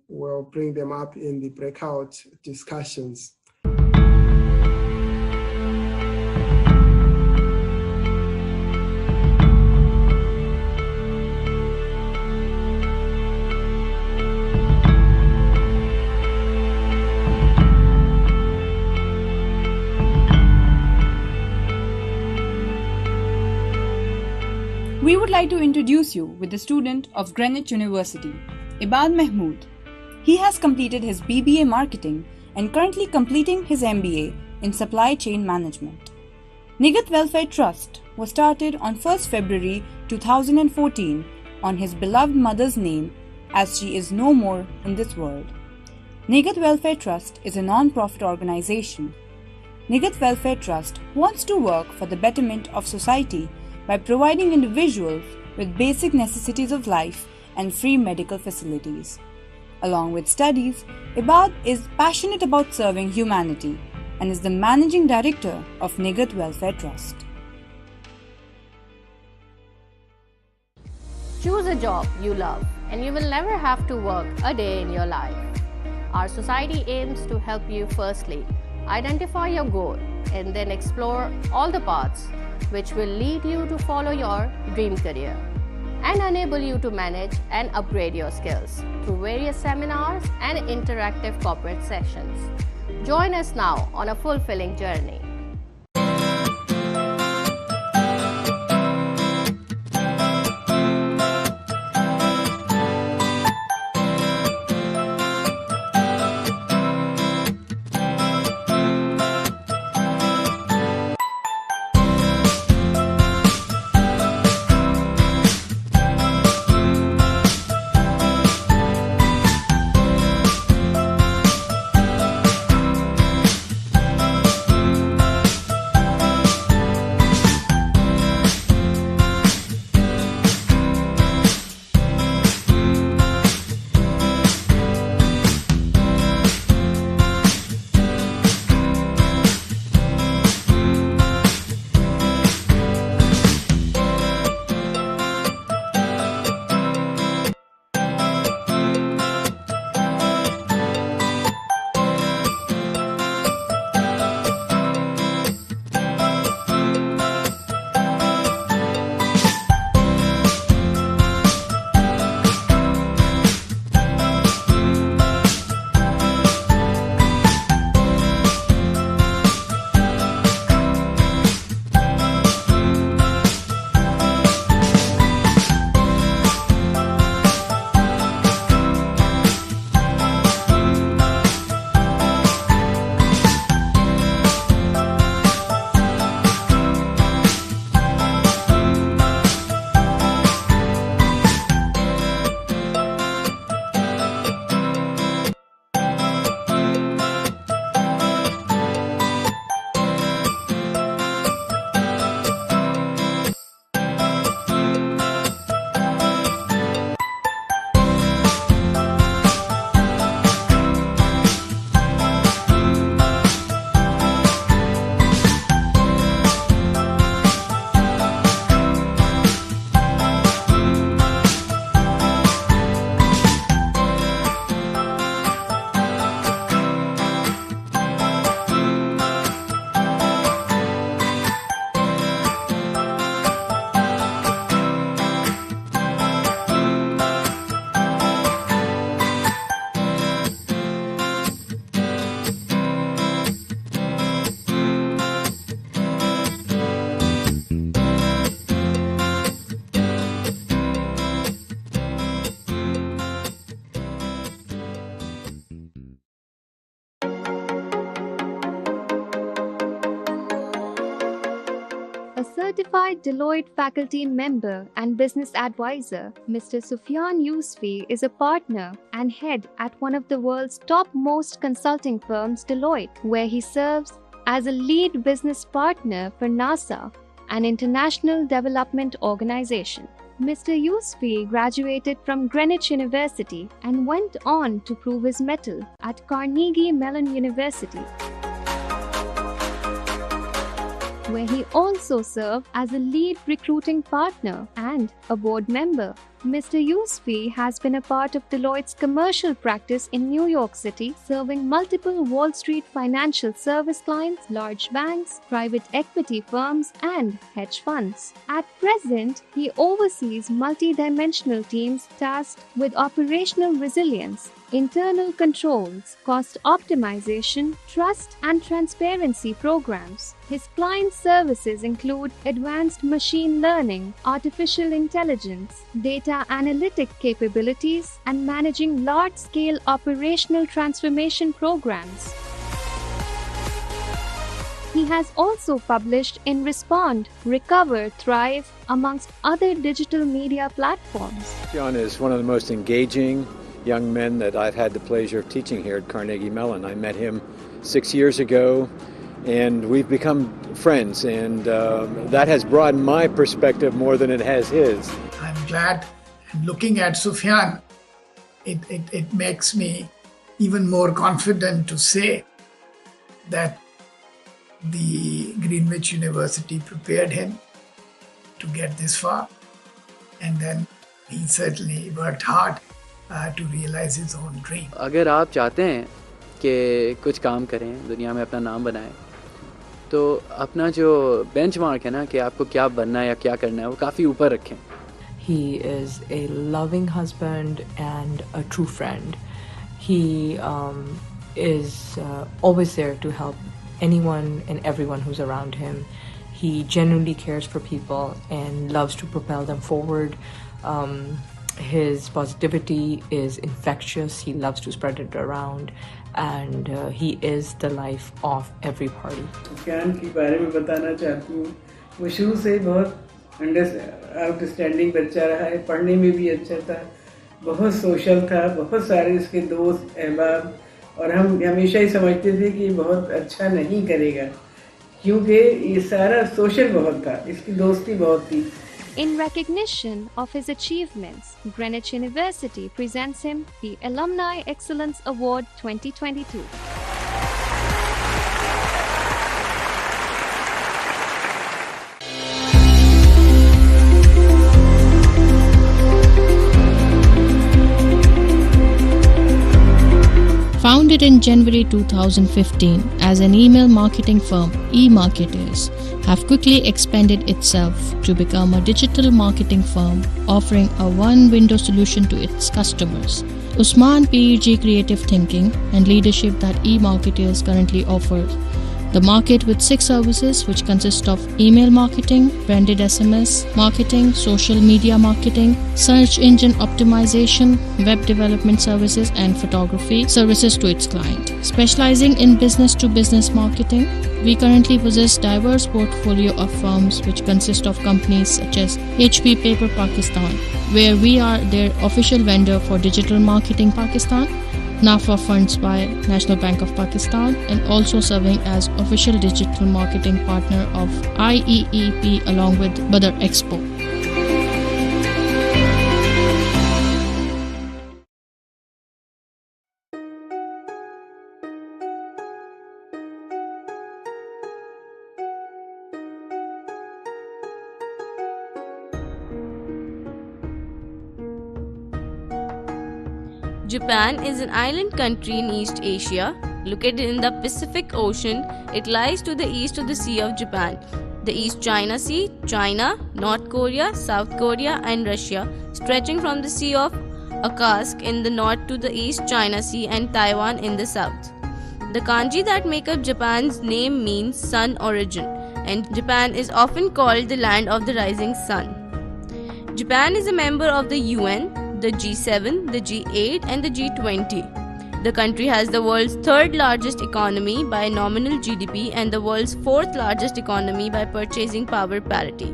will bring them up in the breakout discussions. We would like to introduce you with a student of Greenwich University, Ibad Mahmood. He has completed his BBA Marketing and currently completing his MBA in Supply Chain Management. Nigat Welfare Trust was started on 1st February 2014 on his beloved mother's name, as she is no more in this world. Nigat Welfare Trust is a non-profit organization. Nigat Welfare Trust wants to work for the betterment of society by providing individuals with basic necessities of life and free medical facilities. Along with studies, Ibad is passionate about serving humanity and is the Managing Director of Nigat Welfare Trust. Choose a job you love and you will never have to work a day in your life. Our society aims to help you firstly identify your goal and then explore all the paths which will lead you to follow your dream career and enable you to manage and upgrade your skills through various seminars and interactive corporate sessions. Join us now on a fulfilling journey. certified Deloitte faculty member and business advisor, Mr. Sufyan Yousfi is a partner and head at one of the world's topmost consulting firms, Deloitte, where he serves as a lead business partner for NASA, an international development organization. Mr. Yousfi graduated from Greenwich University and went on to prove his mettle at Carnegie Mellon University, where he also served as a lead recruiting partner and a board member. Mr. Yousfi has been a part of Deloitte's commercial practice in New York City, serving multiple Wall Street financial service clients, large banks, private equity firms, and hedge funds. At present, he oversees multi-dimensional teams tasked with operational resilience, internal controls, cost optimization, trust and transparency programs. His client services include advanced machine learning, artificial intelligence, data analytic capabilities, and managing large-scale operational transformation programs. He has also published in Respond, Recover, Thrive, amongst other digital media platforms. John is one of the most engaging young men that I've had the pleasure of teaching here at Carnegie Mellon. I met him 6 years ago, and we've become friends, and that has broadened my perspective more than it has his. I'm glad, and looking at Sufyan, it makes me even more confident to say that the Greenwich University prepared him to get this far, and then he certainly worked hard to realize his own dream. अगर आप चाहते हैं कि कुछ काम करें, दुनिया में अपना नाम बनाएं, तो अपना जो बेंचमार्क है ना कि आपको क्या बनना है या क्या करना है, वो काफ़ी ऊपर रखें. He is a loving husband and a true friend. He is always there to help anyone and everyone who's around him. He genuinely cares for people and loves to propel them forward. His positivity is infectious. He loves to spread it around, and he is the life of every party. Sufiyan के बारे में बताना चाहती हूँ. वो शुरू से ही बहुत आउटस्टैंडिंग बच्चा रहा है. पढ़ने में भी अच्छा था, बहुत सोशल था, बहुत सारे इसके दोस्त अहबाब, और हम हमेशा ही समझते थे कि बहुत अच्छा नहीं करेगा, क्योंकि ये सारा सोशल बहुत था, इसकी दोस्ती बहुत थी. In recognition of his achievements, Greenwich University presents him the Alumni Excellence Award 2022. Founded in January 2015 as an email marketing firm, eMarketers have quickly expanded itself to become a digital marketing firm offering a one-window solution to its customers. Usman PG creative thinking and leadership that eMarketers currently offers the market with 6 services which consist of email marketing, branded SMS marketing, social media marketing, search engine optimization, web development services, and photography services to its client. Specializing in business-to-business marketing, we currently possess diverse portfolio of firms which consist of companies such as HP Paper Pakistan, where we are their official vendor for digital marketing Pakistan, NAFA Funds by National Bank of Pakistan, and also serving as official digital marketing partner of IEEP along with Badr Expo. Japan is an island country in East Asia, located in the Pacific Ocean. It lies to the east of the Sea of Japan, the East China Sea, China, North Korea, South Korea, and Russia, stretching from the Sea of Okhotsk in the north to the East China Sea and Taiwan in the south. The kanji that make up Japan's name means sun origin, and Japan is often called the land of the rising sun. Japan is a member of the UN, the G7, the G8, and the G20. The country has the world's third largest economy by nominal GDP and the world's fourth largest economy by purchasing power parity.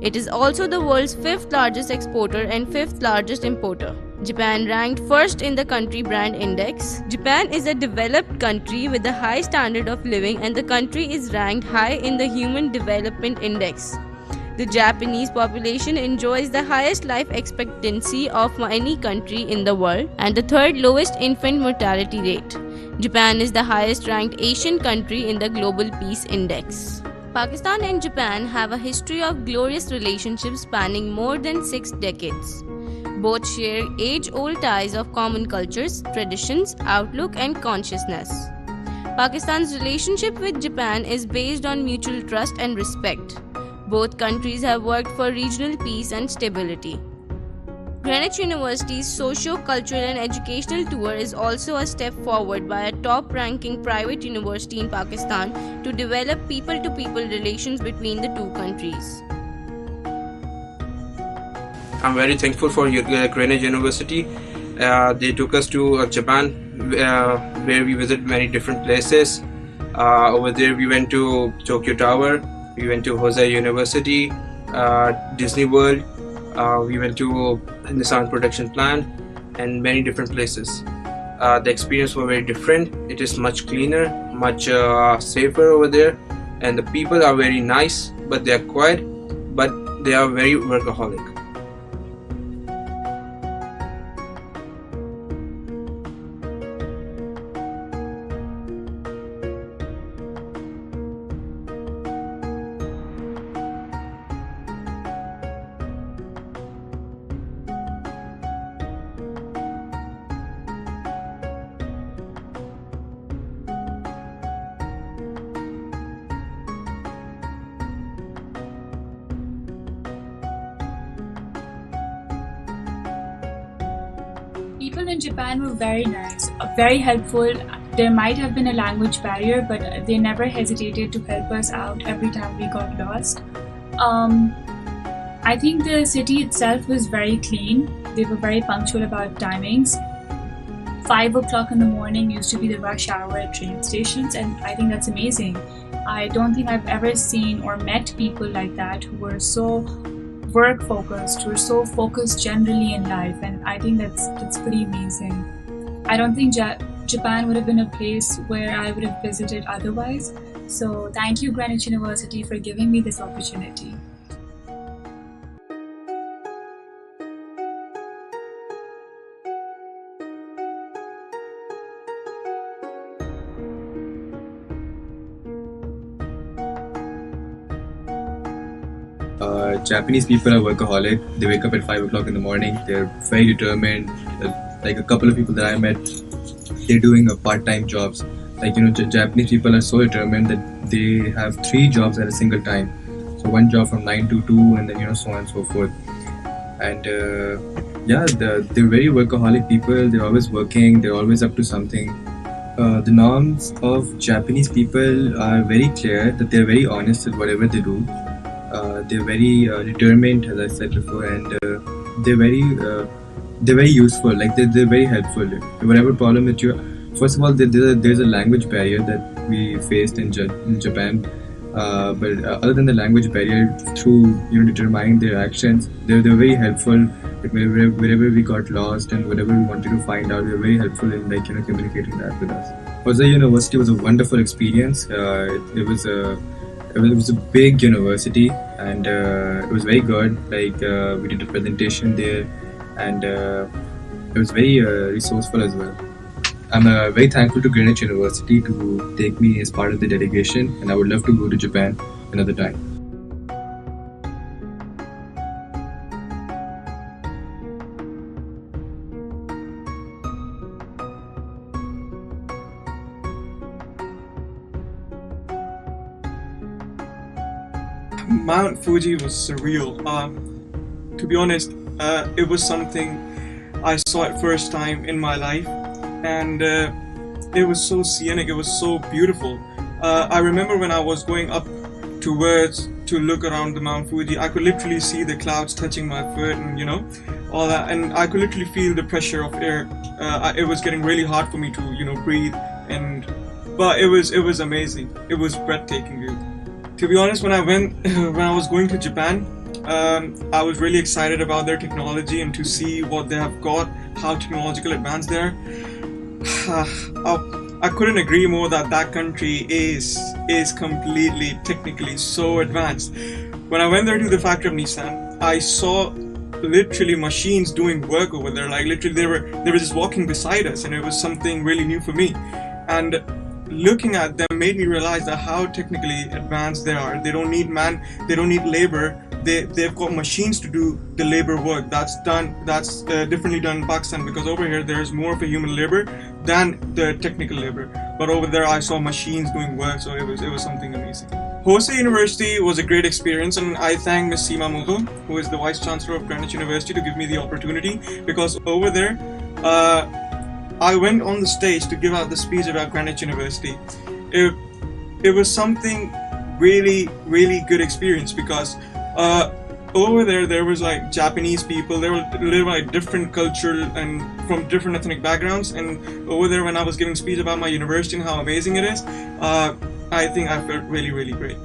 It is also the world's fifth largest exporter and fifth largest importer. Japan ranked first in the country brand index. Japan is a developed country with a high standard of living, and the country is ranked high in the Human Development Index. The Japanese population enjoys the highest life expectancy of any country in the world and the third lowest infant mortality rate. Japan is the highest ranked Asian country in the Global Peace Index. Pakistan and Japan have a history of glorious relationships spanning more than 6 decades. Both share age-old ties of common cultures, traditions, outlook, and consciousness. Pakistan's relationship with Japan is based on mutual trust and respect. Both countries have worked for regional peace and stability. Greenwich University's socio-cultural and educational tour is also a step forward by a top-ranking private university in Pakistan to develop people-to-people relations between the two countries. I'm very thankful for Greenwich University. They took us to Japan, where we visited many different places. Over there, we went to Tokyo Tower, we went to Hosei University, Disney World, we went to Nissan production plant, and many different places. The experience was very different. It is much cleaner, much safer over there, and the people are very nice, but they are quiet, but they are very workaholic. People in Japan were very nice, very helpful. There might have been a language barrier, but they never hesitated to help us out every time we got lost. I think the city itself was very clean. They were very punctual about timings. 5 o'clock in the morning used to be the rush hour at train stations, and I think that's amazing. I don't think I've ever seen or met people like that who were so work focused, who are so focused generally in life, and I think that's pretty amazing. I don't think Japan would have been a place where I would have visited otherwise. So thank you, Greenwich University, for giving me this opportunity. Japanese people are workaholic. They wake up at 5 o'clock in the morning. They're very determined. Like a couple of people that I met, they're doing part-time jobs. Like, Japanese people are so determined that they have 3 jobs at a single time. So one job from 9 to 2, and then so on and so forth. And they're very workaholic people. They're always working. They're always up to something. The norms of Japanese people are very clear, that they're very honest with whatever they do. They're very determined, as I said before, and they're very useful. Like they're very helpful. Whatever problem that first of all, there's a language barrier that we faced in Japan. But other than the language barrier, through determining their actions, they're very helpful. Like wherever we got lost and whatever we wanted to find out, they're very helpful in communicating that with us. Hosei University was a wonderful experience. It was a big university, and it was very good. Like we did a presentation there, and it was very resourceful as well. I'm very thankful to Greenwich University to take me as part of the delegation, and I would love to go to Japan another time. Mount Fuji was surreal. To be honest, it was something I saw it first time in my life, and it was so scenic, it was so beautiful. I remember when I was going up towards to look around the Mount Fuji, I could literally see the clouds touching my foot, and all that, and I could literally feel the pressure of air. It was getting really hard for me to, breathe, but it was amazing. It was breathtaking, dude. To be honest, when I was going to Japan, I was really excited about their technology and to see what they have got, how technological advanced they are. I couldn't agree more that country is completely technically so advanced. When I went there to the factory of Nissan, I saw literally machines doing work over there. Like literally they were just walking beside us, and it was something really new for me. And looking at them made me realize that how technically advanced they are. They don't need they don't need labor. They've got machines to do the labor work. That's differently done in Pakistan, because over here there's more of a human labor than the technical labor. But over there I saw machines doing work, so it was something amazing. Hosei University was a great experience, and I thank Ms. Seema Mughal, who is the Vice Chancellor of Greenwich University, to give me the opportunity, because over there I went on the stage to give out the speech about Greenwich University. It was something really, really good experience, because over there was like Japanese people. They were living like different cultural and from different ethnic backgrounds. And over there, when I was giving speech about my university and how amazing it is, I think I felt really, really great.